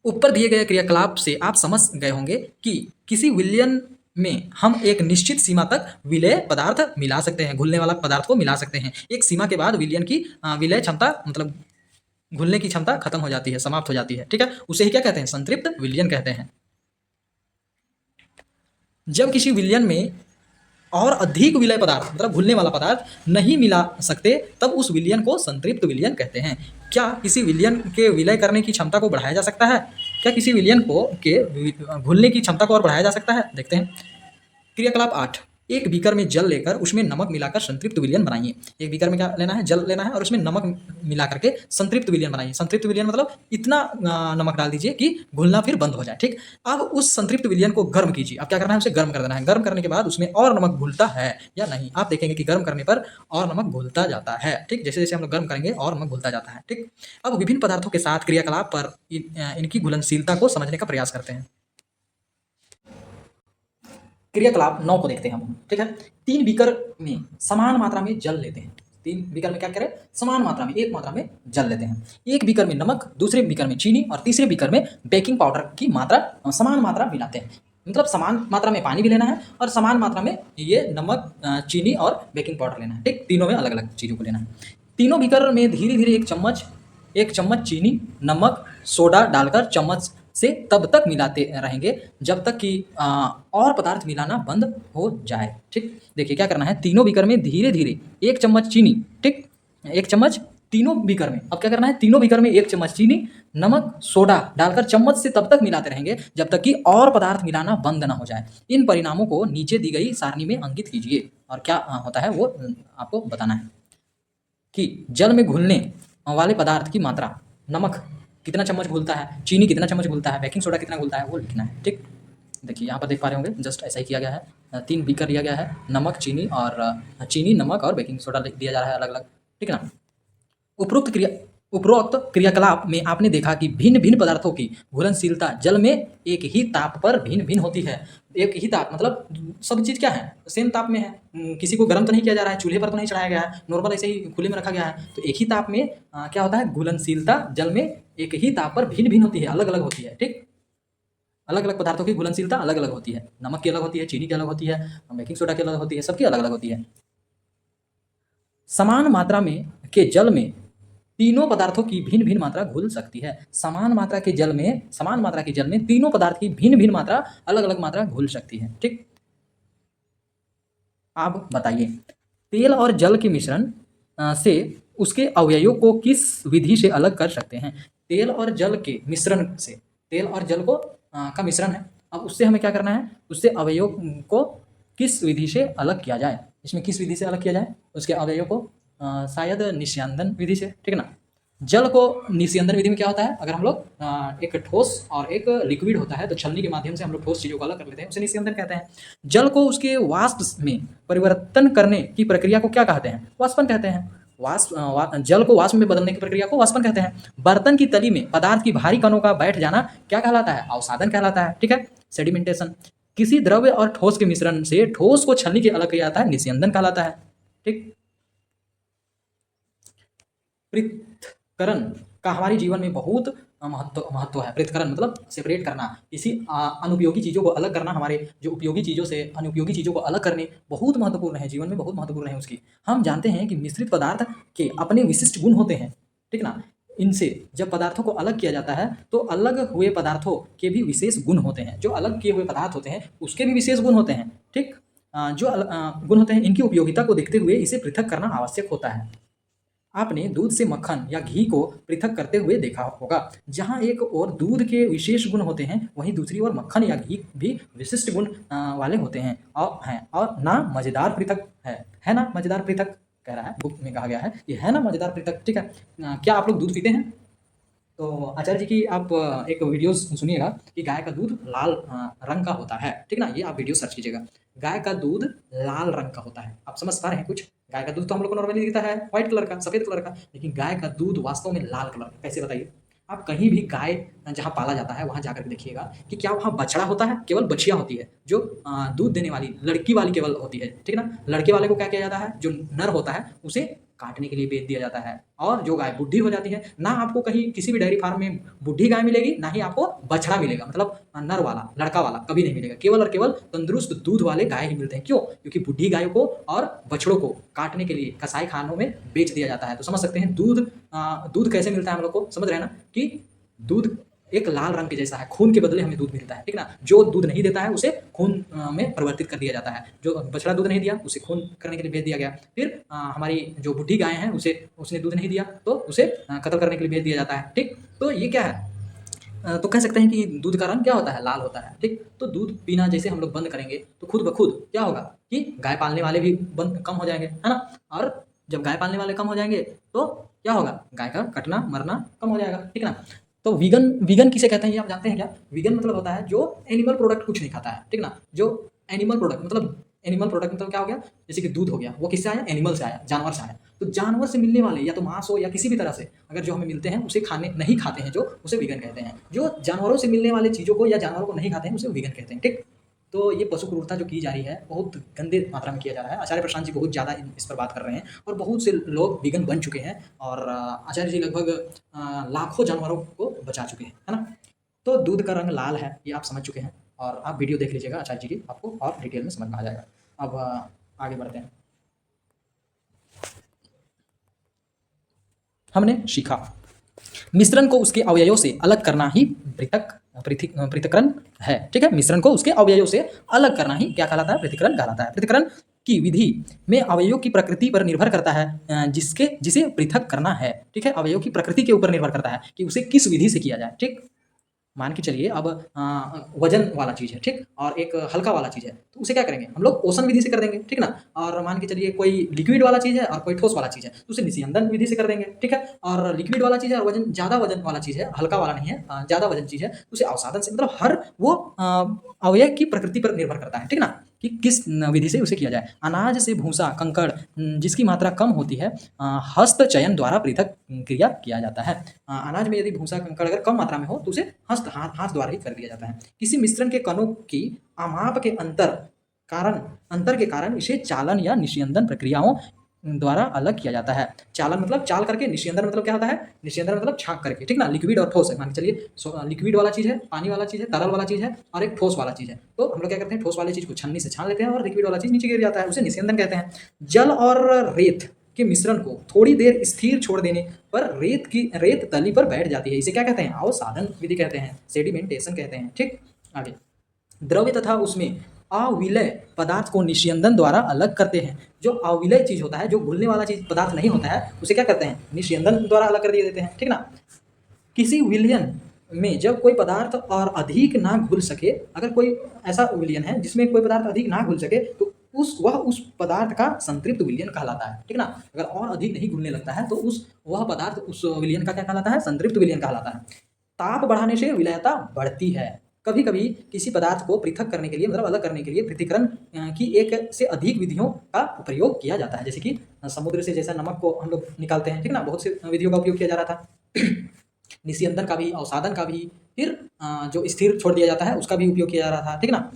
ऊपर दिए गए क्रियाकलाप से आप समझ गए होंगे कि किसी विलयन में हम एक निश्चित सीमा तक विलय पदार्थ मिला सकते हैं, घुलने वाला पदार्थ को मिला सकते हैं। एक सीमा के बाद विलयन की विलय क्षमता मतलब घुलने की क्षमता खत्म हो जाती है, समाप्त हो जाती है, ठीक है। उसे ही क्या कहते हैं, संतृप्त विलयन कहते हैं। जब किसी विलयन में और अधिक विलय पदार्थ मतलब घुलने वाला पदार्थ नहीं मिला सकते तब उस विलयन को संतृप्त विलयन कहते हैं। क्या किसी विलयन के विलय करने की क्षमता को बढ़ाया जा सकता है? क्या किसी विलयन के घुलने की क्षमता को और बढ़ाया जा सकता है? देखते हैं। क्रियाकलाप 8, एक बीकर में जल लेकर उसमें नमक मिलाकर संतृप्त विलयन बनाइए। एक बीकर में क्या लेना है, जल लेना है और उसमें नमक मिला करके संतृप्त विलयन बनाइए। संतृप्त विलयन मतलब इतना नमक डाल दीजिए कि घुलना फिर बंद हो जाए, ठीक। अब उस संतृप्त विलयन को गर्म कीजिए। अब क्या करना है, उसे गर्म कर देना है। गर्म करने के बाद उसमें और नमक घुलता है या नहीं, आप देखेंगे कि गर्म करने पर और नमक घुलता जाता है, ठीक। जैसे जैसे हम लोग गर्म करेंगे और नमक घुलता जाता है, ठीक। अब विभिन्न पदार्थों के साथ क्रियाकलाप पर इनकी घुलनशीलता को समझने का प्रयास करते हैं। क्रियाकलाप 9 को देखते हैं हम, ठीक है। 3 बीकर में समान मात्रा में जल लेते हैं। 3 बीकर में क्या करें, समान मात्रा में, एक मात्रा में जल लेते हैं। एक बीकर में नमक, दूसरे बीकर में चीनी और तीसरे बीकर में बेकिंग पाउडर की मात्रा समान मात्रा मिलाते हैं। मतलब समान मात्रा में पानी भी लेना है और समान मात्रा में ये नमक, चीनी और बेकिंग पाउडर लेना है, ठीक। तीनों में अलग अलग चीज़ों को लेना है। तीनों बीकर में धीरे धीरे एक चम्मच चीनी, नमक, सोडा डालकर चम्मच से तब तक मिलाते रहेंगे जब तक कि और पदार्थ मिलाना बंद हो जाए, ठीक। देखिए क्या करना है, तीनों बीकर में धीरे धीरे 1 चम्मच चीनी, ठीक, 1 चम्मच तीनों बीकर में, अब क्या करना है, तीनों बीकर में 1 चम्मच चीनी, नमक, सोडा डालकर चम्मच से तब तक मिलाते रहेंगे जब तक कि और पदार्थ मिलाना बंद ना हो जाए। इन परिणामों को नीचे दी गई सारणी में अंकित कीजिए और क्या होता है वो आपको बताना है कि जल में घुलने वाले पदार्थ की मात्रा, नमक कितना चम्मच घुलता है, चीनी कितना चम्मच घुलता है, बेकिंग सोडा कितना घुलता है, वो लिखना है। ठीक, देखिए यहाँ पर देख पा रहे होंगे, जस्ट ऐसा ही किया गया है। 3 बीकर लिया गया है, नमक, चीनी और चीनी, नमक और बेकिंग सोडा दिया जा रहा है अलग अलग। ठीक है ना। उपरोक्त क्रियाकलाप में आपने देखा कि भिन्न भिन्न पदार्थों की घुलनशीलता जल में एक ही ताप पर भिन्न भिन्न होती है। एक ही ताप मतलब सब चीज़ क्या है, सेम ताप में है। किसी को गर्म तो नहीं किया जा रहा है, चूल्हे पर तो नहीं चढ़ाया गया है, नॉर्मल ऐसे ही खुले में रखा गया है। तो एक ही ताप में क्या होता है, घुलनशीलता जल में एक ही ताप पर भिन्न भिन्न होती है, अलग अलग होती है। ठीक, अलग अलग पदार्थों की घुलनशीलता अलग अलग होती है। नमक की अलग होती है, चीनी की अलग होती है, बेकिंग सोडा की अलग होती है, सबकी अलग अलग होती है। समान मात्रा में के जल में तीनों पदार्थों की भिन्न भिन्न मात्रा घुल सकती है। समान मात्रा के जल में तीनों पदार्थ की भिन्न भिन्न मात्रा अलग अलग मात्रा घुल सकती है। ठीक, आप बताइए तेल और जल के मिश्रण से उसके अवयवों को किस विधि से अलग कर सकते हैं। तेल और जल के मिश्रण से, तेल और जल को का मिश्रण है, अब उससे हमें क्या करना है, उससे अवयव को किस विधि से अलग किया जाए। इसमें किस विधि से अलग किया जाए, उसके अवयव को शायद निस्यंदन विधि से। ठीक है ना। जल को निस्यंदन विधि में क्या होता है, अगर हम लोग एक ठोस और एक लिक्विड होता है तो छलनी के माध्यम से हम लोग ठोस चीज़ों को अलग कर लेते हैं, उसे निस्यंदन कहते हैं। जल को उसके वाष्प में परिवर्तन करने की प्रक्रिया को क्या कहते हैं, वाष्पन कहते हैं। जल को वाष्प में बदलने की प्रक्रिया को वाष्पन कहते हैं। बर्तन की तली में पदार्थ की भारी कणों का बैठ जाना क्या कहलाता है, अवसादन कहलाता है। ठीक है, सेडिमेंटेशन। किसी द्रव्य और ठोस के मिश्रण से ठोस को छलनी के अलग किया जाता है, निस्यंदन कहलाता है। ठीक, पृथक्करण का हमारे जीवन में बहुत महत्व है। पृथक्करण मतलब सेपरेट करना, किसी अनुपयोगी चीज़ों को अलग करना, हमारे जो उपयोगी चीज़ों से अनुपयोगी चीज़ों को अलग करने बहुत महत्वपूर्ण है, जीवन में बहुत महत्वपूर्ण है उसकी। हम जानते हैं कि मिश्रित पदार्थ के अपने विशिष्ट गुण होते हैं। ठीक ना, इनसे जब पदार्थों को अलग किया जाता है तो अलग हुए पदार्थों के भी विशेष गुण होते हैं। जो अलग किए हुए पदार्थ होते हैं उसके भी विशेष गुण होते हैं। ठीक, जो गुण होते हैं इनकी उपयोगिता को देखते हुए इसे पृथक करना आवश्यक होता है। आपने दूध से मक्खन या घी को पृथक करते हुए देखा होगा। जहाँ एक और दूध के विशेष गुण होते हैं वहीं दूसरी ओर मक्खन या घी भी विशिष्ट गुण वाले होते हैं और ना मज़ेदार पृथक है ना मज़ेदार पृथक कह रहा है, बुक में कहा गया है ये है ना मज़ेदार पृथक। ठीक है, क्या आप लोग दूध पीते हैं? तो आचार्य जी की आप एक वीडियो सुनिएगा कि गाय का दूध लाल रंग का होता है। ठीक ना, ये आप वीडियो सर्च कीजिएगा, गाय का दूध लाल रंग का होता है। आप समझ पा रहे हैं कुछ? गाय का दूध तो हम लोग को नॉर्मली दिखता है व्हाइट कलर का, सफ़ेद कलर का, लेकिन गाय का दूध वास्तव में लाल कलर का। कैसे बताइए? आप कहीं भी गाय जहाँ पाला जाता है वहाँ जाकर के देखिएगा कि क्या वहाँ बछड़ा होता है, केवल बछिया होती है जो दूध देने वाली लड़की वाली केवल होती है। ठीक है ना, लड़के वाले को क्या किया जाता है, जो नर होता है उसे काटने के लिए बेच दिया जाता है। और जो गाय बुढ़ी हो जाती है, ना आपको कहीं किसी भी डेयरी फार्म में बुढ़ी गाय मिलेगी, ना ही आपको बछड़ा मिलेगा, मतलब नर वाला लड़का वाला कभी नहीं मिलेगा। केवल और केवल तंदुरुस्त दूध वाले गाय ही मिलते हैं। क्यों? क्योंकि बुढ़ी गायों को और बछड़ों को काटने के लिए कसाई खानों में बेच दिया जाता है। तो समझ सकते हैं दूध कैसे मिलता है हम लोग को, समझ रहे हैं ना कि दूध एक लाल रंग के जैसा है, खून के बदले हमें दूध मिलता है। ठीक ना, जो दूध नहीं देता है उसे खून में परिवर्तित कर दिया जाता है। जो बछड़ा दूध नहीं दिया उसे खून करने के लिए भेज दिया गया। फिर हमारी जो बुढ़ी गाय हैं उसने दूध नहीं दिया तो उसे कत्ल करने के लिए भेज दिया जाता है। ठीक, तो ये क्या है, तो कह सकते हैं कि दूध का रंग क्या होता है, लाल होता है। ठीक, तो दूध पीना जैसे हम लोग बंद करेंगे तो खुद ब खुद क्या होगा कि गाय पालने वाले भी कम हो जाएंगे, है ना। और जब गाय पालने वाले कम हो जाएंगे तो क्या होगा, गाय का कटना मरना कम हो जाएगा। ठीक ना। तो वीगन किसे कहते हैं ये आप जानते हैं क्या? वीगन मतलब होता है जो एनिमल प्रोडक्ट कुछ नहीं खाता है। ठीक ना, जो एनिमल प्रोडक्ट मतलब क्या हो गया, जैसे कि दूध हो गया, वो किससे आया, एनिमल से आया, जानवर से आया। तो जानवर से मिलने वाले या तो मांस हो या किसी भी तरह से अगर जो हमें मिलते हैं उसे नहीं खाते हैं, जो उसे वीगन कहते हैं। जो जानवरों से मिलने वाले चीज़ों को या जानवरों को नहीं खाते हैं उसे वीगन कहते हैं। ठीक, तो ये पशु क्रूरता जो की जा रही है बहुत गंदे मात्रा में किया जा रहा है। आचार्य प्रशांत जी बहुत ज़्यादा इस पर बात कर रहे हैं और बहुत से लोग वीगन बन चुके हैं और आचार्य जी लगभग लाखों जानवरों को बचा चुके हैं, है ना। तो दूध का रंग लाल है ये आप समझ चुके हैं और आप वीडियो देख लीजिएगा आचार्य जी की, आपको और डिटेल में समझ में आ जाएगा। अब आगे बढ़ते हैं। हमने सीखा मिश्रण को उसके अवयवों से अलग करना ही पृथक्करण है। ठीक है, मिश्रण को उसके अवयवों से अलग करना ही क्या कहलाता है, पृथक्करण कहलाता है। पृथक्करण की विधि में अवयव की प्रकृति पर निर्भर करता है जिसे पृथक करना है। ठीक है, अवयव की प्रकृति के ऊपर निर्भर करता है कि उसे किस विधि से किया जाए। ठीक, मान के चलिए अब वजन वाला चीज़ है, ठीक, और एक हल्का वाला चीज़ है, तो उसे क्या करेंगे हम लोग, ओसन विधि से कर देंगे, ठीक ना। और मान के चलिए कोई लिक्विड वाला चीज़ है और कोई ठोस वाला चीज़ है, तो उसे निस्यंदन विधि से कर देंगे, ठीक है। और लिक्विड वाला चीज़ है और वजन ज़्यादा वजन वाला चीज़ है, हल्का वाला नहीं है, ज़्यादा वजन चीज़ है, तो उसे अवसादन से, मतलब हर वो अवयव की प्रकृति पर निर्भर करता है, ठीक ना, कि किस विधि से उसे किया जाए। अनाज से भूसा, कंकड़ जिसकी मात्रा कम होती है, हस्त चयन द्वारा पृथक क्रिया किया जाता है। अनाज में यदि भूसा, कंकड़ अगर कम मात्रा में हो तो उसे हाथ द्वारा ही कर दिया जाता है। किसी मिश्रण के कणों की अमाप के अंतर के कारण इसे चालन या निस्यंदन प्रक्रियाओं द्वारा अलग किया जाता है। चालन मतलब चाल करके, निस्यंदन मतलब क्या होता है, निस्यंदन मतलब छाक करके, ठीक ना। लिक्विड और ठोस है, मान के चलिए लिक्विड वाला चीज़ है, पानी वाला चीज़ है, तरल वाला चीज़ है और एक ठोस वाला चीज़ है। तो हम लोग क्या करते हैं, ठोस वाली चीज़ को छन्नी से छान लेते हैं और लिक्विड वाला चीज़ नीचे गिर जाता है, उसे निस्यंदन कहते हैं। जल और रेत के मिश्रण को थोड़ी देर स्थिर छोड़ देने पर रेत तली पर बैठ जाती है, इसे क्या कहते हैं, अवसादन विधि कहते हैं, सेडिमेंटेशन कहते हैं। ठीक, आगे द्रव्य तथा उसमें अविलय पदार्थ को निस्यंदन द्वारा अलग करते हैं। जो अविलय चीज होता है, जो घुलने वाला चीज पदार्थ नहीं होता है, उसे क्या करते हैं, निस्यंदन द्वारा अलग कर दिए देते हैं, ठीक ना। किसी विलयन में जब कोई पदार्थ और अधिक ना घुल सके, अगर कोई ऐसा विलयन है जिसमें कोई पदार्थ अधिक ना घुल सके, तो उस पदार्थ का संतृप्त विलयन कहलाता है, ठीक ना। अगर और अधिक नहीं घुलने लगता है तो वह पदार्थ उस विलयन का क्या कहलाता है, संतृप्त विलयन कहलाता है। ताप बढ़ाने से विलयता बढ़ती है। कभी कभी किसी पदार्थ को पृथक करने के लिए, मतलब अलग करने के लिए पृथक्करण की एक से अधिक विधियों का प्रयोग किया जाता है। जैसे कि समुद्र से जैसा नमक को हम लोग निकालते हैं, ठीक ना, बहुत से विधियों का उपयोग किया जा रहा था। निस्यंदन का भी, अवसादन का भी, फिर जो स्थिर छोड़ दिया जाता है उसका भी उपयोग किया जा रहा था, ठीक ना।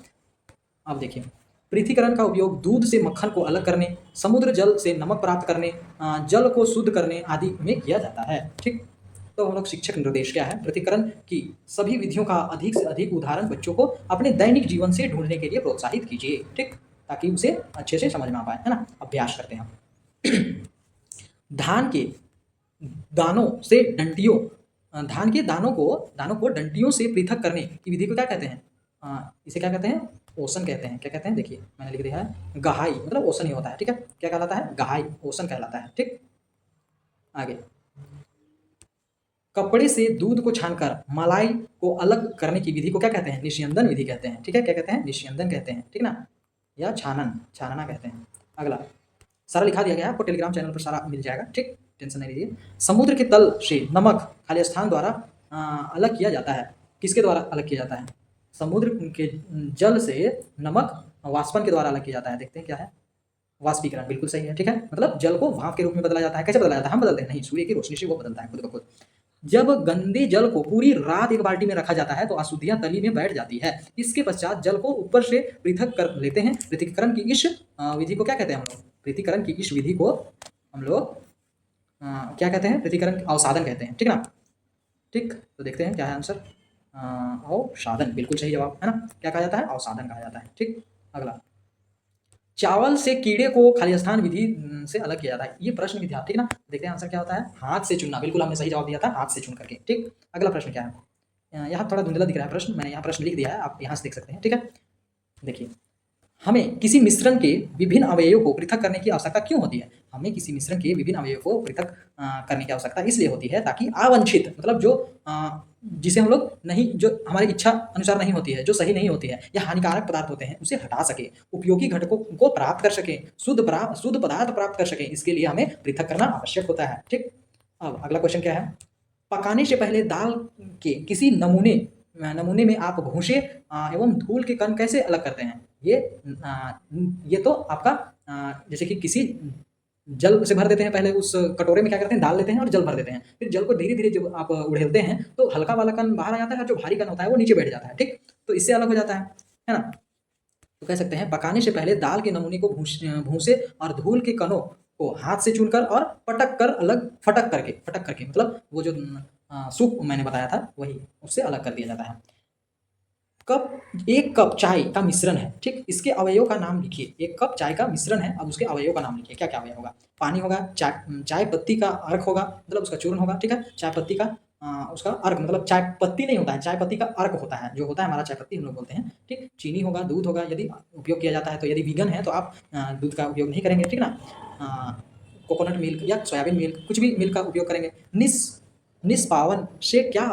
अब देखिए, पृथक्करण का उपयोग दूध से मक्खन को अलग करने, समुद्र जल से नमक प्राप्त करने, जल को शुद्ध करने आदि में किया जाता है। ठीक, तो हम लोग शिक्षक निर्देश क्या है, पृथक्करण की सभी विधियों का अधिक से अधिक उदाहरण बच्चों को अपने दैनिक जीवन से ढूंढने के लिए प्रोत्साहित कीजिए, ठीक, ताकि उसे अच्छे से समझ में आ पाए, है ना। अभ्यास करते हैं हम। धान के दानों से डंटियों धान के दानों को डंटियों से पृथक करने की विधि को क्या कहते हैं, इसे क्या कहते हैं, ओसन कहते हैं। क्या कहते हैं, देखिए मैंने लिख दिया है, गहाई, मतलब ओसन ही होता है, ठीक है। क्या कहलाता है, गहाई, ओसन कहलाता है। ठीक, आगे, कपड़े से दूध को छानकर मलाई को अलग करने की विधि को क्या कहते हैं, निस्यंदन विधि कहते हैं, ठीक है। क्या कहते हैं, निस्यंदन कहते हैं, ठीक ना, या छानना कहते हैं। अगला सारा लिखा दिया गया है, आपको टेलीग्राम चैनल पर सारा मिल जाएगा, ठीक, टेंशन नहीं लीजिए। समुद्र के तल से नमक खाली स्थान द्वारा अलग किया जाता है। किसके द्वारा अलग किया जाता है, समुद्र के जल से नमक वाष्पन के द्वारा अलग किया जाता है। देखते हैं क्या है, वाष्पीकरण, बिल्कुल सही है, ठीक है। मतलब जल को भाप के रूप में बदला जाता है। कैसे बदला जाता है, हम बदलते हैं नहीं, सूर्य की रोशनी से वो बदलता है खुद ब खुद। जब गंदे जल को पूरी रात एक बाल्टी में रखा जाता है तो अशुद्धियां तली में बैठ जाती है। इसके पश्चात जल को ऊपर से पृथक कर लेते हैं। पृथक्करण की इस विधि को क्या कहते हैं हम लोग, पृथक्करण की इस विधि को हम लोग क्या कहते हैं, पृथक्करण अवसादन कहते हैं, ठीक ना। ठीक, तो देखते हैं क्या है आंसर, अवसादन, बिल्कुल सही जवाब है ना। क्या कहा जाता है, अवसादन कहा जाता है। ठीक, अगला, चावल से कीड़े को खाली स्थान विधि से अलग किया जाता है। ये प्रश्न भी था, ठीक ना। देखते हैं आंसर क्या होता है, हाथ से चुनना, बिल्कुल हमने सही जवाब दिया था, हाथ से चुन करके। ठीक, अगला प्रश्न क्या है, यहाँ थोड़ा धुंधला दिख रहा है प्रश्न, मैंने यहाँ प्रश्न लिख दिया है, आप यहाँ से देख सकते हैं, ठीक है। देखिए, हमें किसी मिश्रण के विभिन्न अवयवों को पृथक करने की आवश्यकता क्यों होती है, हमें किसी मिश्रण के विभिन्न अवयवों को पृथक करने की आवश्यकता इसलिए होती है ताकि अवांछित, मतलब जो जिसे हम लोग नहीं, जो हमारी इच्छा अनुसार नहीं होती है, जो सही नहीं होती है या हानिकारक पदार्थ होते हैं, उसे हटा सके, उपयोगी घटकों को प्राप्त कर सके, शुद्ध पदार्थ प्राप्त कर सके, इसके लिए हमें पृथक करना आवश्यक होता है। ठीक, अब अगला क्वेश्चन क्या है, पकाने से पहले दाल के किसी नमूने में आप भूसे एवं धूल के कण कैसे अलग करते हैं। ये तो आपका जैसे कि किसी जल से भर देते हैं, पहले उस कटोरे में क्या करते हैं, डाल लेते हैं और जल भर देते हैं, फिर जल को धीरे धीरे जब आप उड़ेलते हैं तो हल्का वाला कण बाहर आ जाता है और जो भारी कण होता है वो नीचे बैठ जाता है। ठीक, तो इससे अलग हो जाता है ना। तो कह सकते हैं पकाने से पहले दाल के नमूने को भूसे और धूल के कणों को हाथ से चुनकर और फटक करके मतलब वो जो सूप मैंने बताया था वही, उससे अलग कर दिया जाता है। एक कप चाय का मिश्रण है, ठीक, इसके अवयव का नाम लिखिए। एक कप चाय का मिश्रण है, अब उसके अवयव का नाम लिखिए। क्या क्या अवयव होगा, पानी होगा, चाय पत्ती का अर्क होगा, मतलब उसका चूर्ण होगा, ठीक है, चाय पत्ती का उसका अर्क मतलब चाय पत्ती नहीं होता है, चाय पत्ती का अर्क होता है, जो होता है हमारा चाय पत्ती हम लोग बोलते हैं, ठीक। चीनी होगा, दूध होगा, यदि उपयोग किया जाता है तो यदि वीगन है तो आप दूध का उपयोग नहीं करेंगे, ठीक ना। कोकोनट मिल्क या सोयाबीन मिल्क, कुछ भी मिल्क का उपयोग करेंगे। निष्पावन से क्या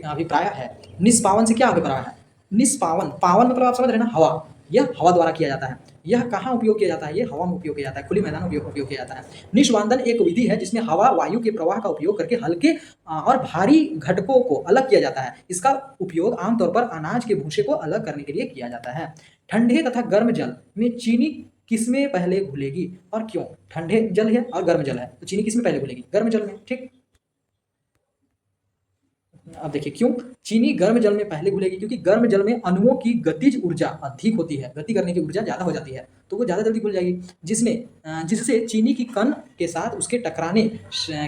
अभिप्राय है? निष्पावन से क्या अभिप्राय है? निष्पावन, पावन मतलब आप समझ रहे हैं ना, हवा। यह हवा द्वारा किया जाता है। यह कहाँ उपयोग किया जाता है? ये हवा में उपयोग किया जाता है, खुली मैदान में उपयोग किया जाता है। निष्वांदन एक विधि है जिसमें हवा वायु के प्रवाह का उपयोग करके हल्के और भारी घटकों को अलग किया जाता है। इसका उपयोग आमतौर पर अनाज के भूसे को अलग करने के लिए किया जाता है। ठंडे तथा गर्म जल में चीनी किसमें पहले घुलेगी और क्यों? ठंडे जल है और गर्म जल है, तो चीनी किसमें पहले घुलेगी? गर्म जल में, ठीक। अब देखिए क्यों चीनी गर्म जल में पहले घुलेगी, क्योंकि गर्म जल में अणुओं की गतिज ऊर्जा अधिक होती है, गति करने की ऊर्जा ज़्यादा हो जाती है, तो वो ज़्यादा जल्दी घुल जाएगी, जिससे चीनी की कण के साथ उसके टकराने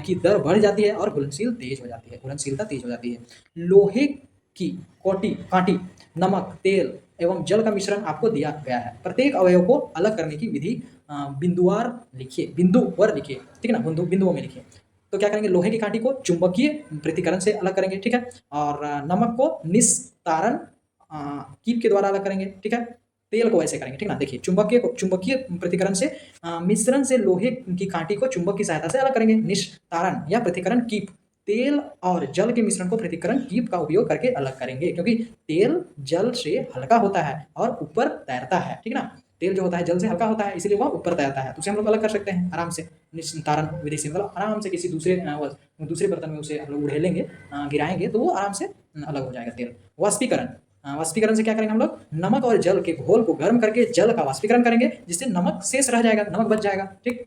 की दर बढ़ जाती है और घुलनशील तेज हो जाती है, घुलनशीलता तेज हो जाती है। लोहे की कांटी, नमक, तेल एवं जल का मिश्रण आपको दिया गया है। प्रत्येक अवयव को अलग करने की विधि बिंदुवार लिखिए, ठीक है ना, बिंदुओं में लिखिए। तो क्या करेंगे? लोहे की कांटी को चुंबकीय पृथक्करण से अलग करेंगे, ठीक है। और नमक को निस्तारण कीप के द्वारा अलग करेंगे, ठीक है। तेल को ऐसे करेंगे, ठीक ना। देखिए चुंबकीय पृथक्करण से मिश्रण से लोहे की कांटी को चुंबक की सहायता से अलग करेंगे, निस्तारण या पृथक्करण कीप। तेल और जल के मिश्रण को पृथक्करण कीप का उपयोग करके अलग करेंगे, क्योंकि तेल जल से हल्का होता है और ऊपर तैरता है, ठीक ना। तेल जो होता है जल से हल्का होता है, इसलिए वह ऊपर तैरता है, तो उसे हम लोग अलग कर सकते हैं आराम से निस्तारण विधि से। मतलब आराम से किसी दूसरे बर्तन में उसे हम लोग उड़ेलेंगे, गिराएंगे, तो वो आराम से अलग हो जाएगा तेल। वाष्पीकरण, वाष्पीकरण से क्या करेंगे हम लोग? नमक और जल के घोल को गर्म करके जल का वाष्पीकरण करेंगे, जिससे नमक शेष रह जाएगा, नमक बच जाएगा, ठीक।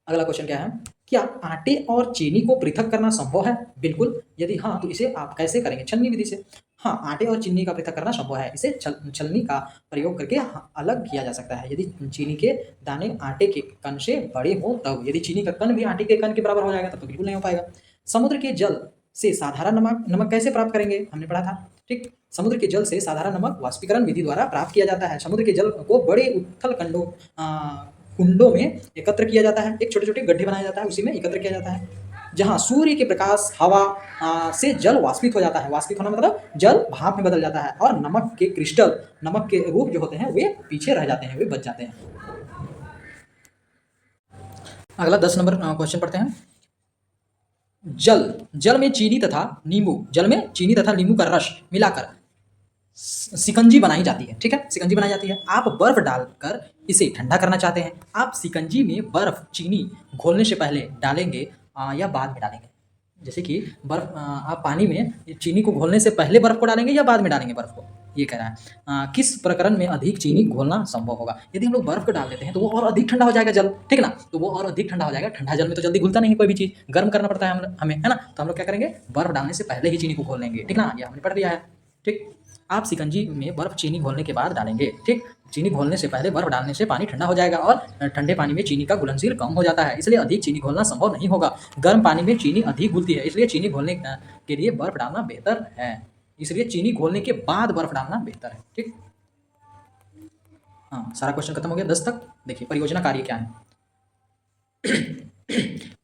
अगला क्वेश्चन क्या है? क्या आटे और चीनी को पृथक करना संभव है? बिल्कुल। यदि हाँ तो इसे आप कैसे करेंगे? छलनी विधि से। हाँ, आटे और चीनी का पृथक करना संभव है, इसे छलनी का प्रयोग करके अलग किया जा सकता है। यदि चीनी के दाने आटे के कण से बड़े हो तब, यदि चीनी का कण भी आटे के कण के बराबर हो जाएगा तब तो बिल्कुल नहीं हो पाएगा। समुद्र के जल से साधारण नमक कैसे प्राप्त करेंगे? हमने पढ़ा था, ठीक। समुद्र के जल से साधारण नमक वाष्पीकरण विधि द्वारा प्राप्त किया जाता है। समुद्र के जल को बड़े उथल कुंडों में एकत्र किया जाता है, एक छोटे-छोटे गड्ढे बनाया जाता है, उसी में एकत्र किया जाता है, जहाँ सूर्य के प्रकाश, हवा से जल वाष्पित हो जाता है। वाष्पित होना मतलब जल भाप में बदल जाता है और नमक के क्रिस्टल, नमक के रूप जो होते हैं वे पीछे रह जाते हैं, वे बच जाते हैं। अगला 10 नंबर क्वेश्चन पढ़ते हैं। जल में चीनी तथा नींबू का रस मिलाकर शिकंजी बनाई जाती है, ठीक है। शिकंजी बनाई जाती है। आप बर्फ डालकर इसे ठंडा करना चाहते हैं। आप शिकंजी में बर्फ चीनी घोलने से पहले डालेंगे या बाद में डालेंगे? जैसे कि बर्फ आप पानी में चीनी को घोलने से पहले बर्फ को डालेंगे या बाद में डालेंगे बर्फ को, ये कह रहा है। किस प्रकरण में अधिक चीनी घोलना संभव होगा? यदि हम लोग बर्फ को डाल देते हैं तो वो और अधिक ठंडा हो जाएगा जल, ठीक ना, तो वो और अधिक ठंडा हो जाएगा। ठंडा जल में तो जल्दी घुलता नहीं है कोई भी चीज़, गर्म करना पड़ता है हमें, है ना। तो हम लोग क्या करेंगे? बर्फ डालने से पहले ही चीनी को घोल लेंगे, ठीक ना, ये हमने पढ़ दिया है, ठीक। आप शिकंजी में बर्फ चीनी घोलने के बाद डालेंगे, ठीक। चीनी घोलने से पहले बर्फ डालने से पानी ठंडा हो जाएगा और ठंडे पानी में चीनी का घुलनशील कम हो जाता है, इसलिए अधिक चीनी घोलना संभव नहीं होगा। गर्म पानी में चीनी अधिक घुलती है, इसलिए चीनी घोलने के लिए बर्फ डालना बेहतर है। इसलिए चीनी घोलने के बाद बर्फ डालना बेहतर है, ठीक। हाँ, सारा क्वेश्चन खत्म हो गया 10 तक। देखिए परियोजना कार्य क्या है।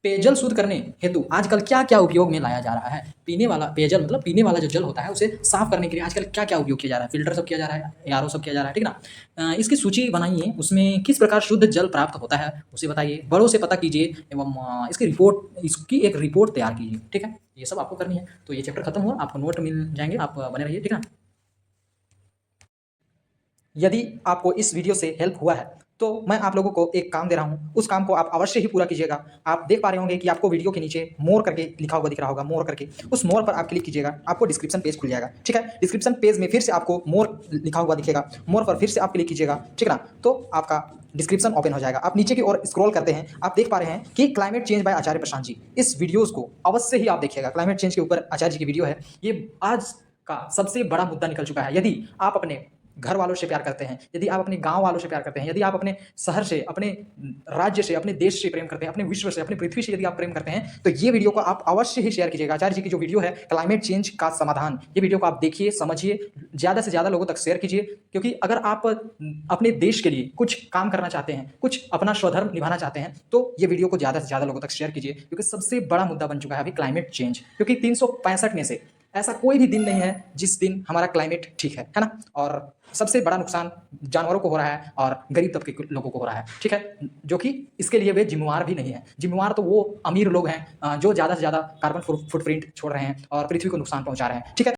पेयजल शुद्ध करने हेतु आजकल क्या क्या उपयोग में लाया जा रहा है? पीने वाला पेयजल मतलब पीने वाला जो जल होता है उसे साफ करने के लिए आजकल क्या क्या उपयोग किया जा रहा है? फिल्टर सब किया जा रहा है, आरओ सब किया जा रहा है, ठीक ना। इसकी सूची बनाइए, उसमें किस प्रकार शुद्ध जल प्राप्त होता है उसे बताइए, बड़ों से पता कीजिए एवं इसकी एक रिपोर्ट तैयार कीजिए, ठीक है। ये सब आपको करनी है। तो ये चैप्टर खत्म हुआ, आपको नोट मिल जाएंगे, आप बने रहिए, ठीक है। यदि आपको इस वीडियो से हेल्प हुआ है तो मैं आप लोगों को एक काम दे रहा हूँ, उस काम को आप अवश्य ही पूरा कीजिएगा। आप देख पा रहे होंगे कि आपको वीडियो के नीचे मोर करके लिखा हुआ दिख रहा होगा, मोर करके, उस मोर पर आप क्लिक कीजिएगा, आपको डिस्क्रिप्शन पेज खुल जाएगा, ठीक है। डिस्क्रिप्शन पेज में फिर से आपको मोर लिखा हुआ दिखेगा, मोर पर फिर से आप क्लिक कीजिएगा, ठीक है ना, तो आपका डिस्क्रिप्शन ओपन हो जाएगा। आप नीचे की ओर स्क्रॉल करते हैं, आप देख पा रहे हैं कि क्लाइमेट चेंज बाय आचार्य प्रशांत जी, इस वीडियोज़ को अवश्य ही आप देखिएगा। क्लाइमेट चेंज के ऊपर आचार्य जी की वीडियो है, ये आज का सबसे बड़ा मुद्दा निकल चुका है। यदि आप अपने घर वालों से प्यार करते हैं, यदि आप अपने गाँव वालों से प्यार करते हैं, यदि आप अपने शहर से, अपने राज्य से, अपने देश से प्रेम करते हैं, अपने विश्व से, अपनी पृथ्वी से यदि आप प्रेम करते हैं, तो ये वीडियो को आप अवश्य ही शेयर कीजिएगा। आचार्य जी की जो वीडियो है क्लाइमेट चेंज का समाधान, ये वीडियो को आप देखिए, समझिए, ज़्यादा से ज़्यादा लोगों तक शेयर कीजिए, क्योंकि अगर आप अपने देश के लिए कुछ काम करना चाहते हैं, कुछ अपना स्वधर्म निभाना चाहते हैं, तो ये वीडियो को ज़्यादा से ज़्यादा लोगों तक शेयर कीजिए, क्योंकि सबसे बड़ा मुद्दा बन चुका है अभी क्लाइमेट चेंज। क्योंकि 365 में से ऐसा कोई भी दिन नहीं है जिस दिन हमारा क्लाइमेट ठीक है ना? और सबसे बड़ा नुकसान जानवरों को हो रहा है और गरीब तबके के लोगों को हो रहा है, ठीक है? जो कि इसके लिए वे जिम्मेवार भी नहीं है। जिम्मेवार तो वो अमीर लोग हैं जो ज़्यादा से ज़्यादा कार्बन फुटप्रिंट छोड़ रहे हैं और पृथ्वी को नुकसान पहुंचा रहे हैं, ठीक है?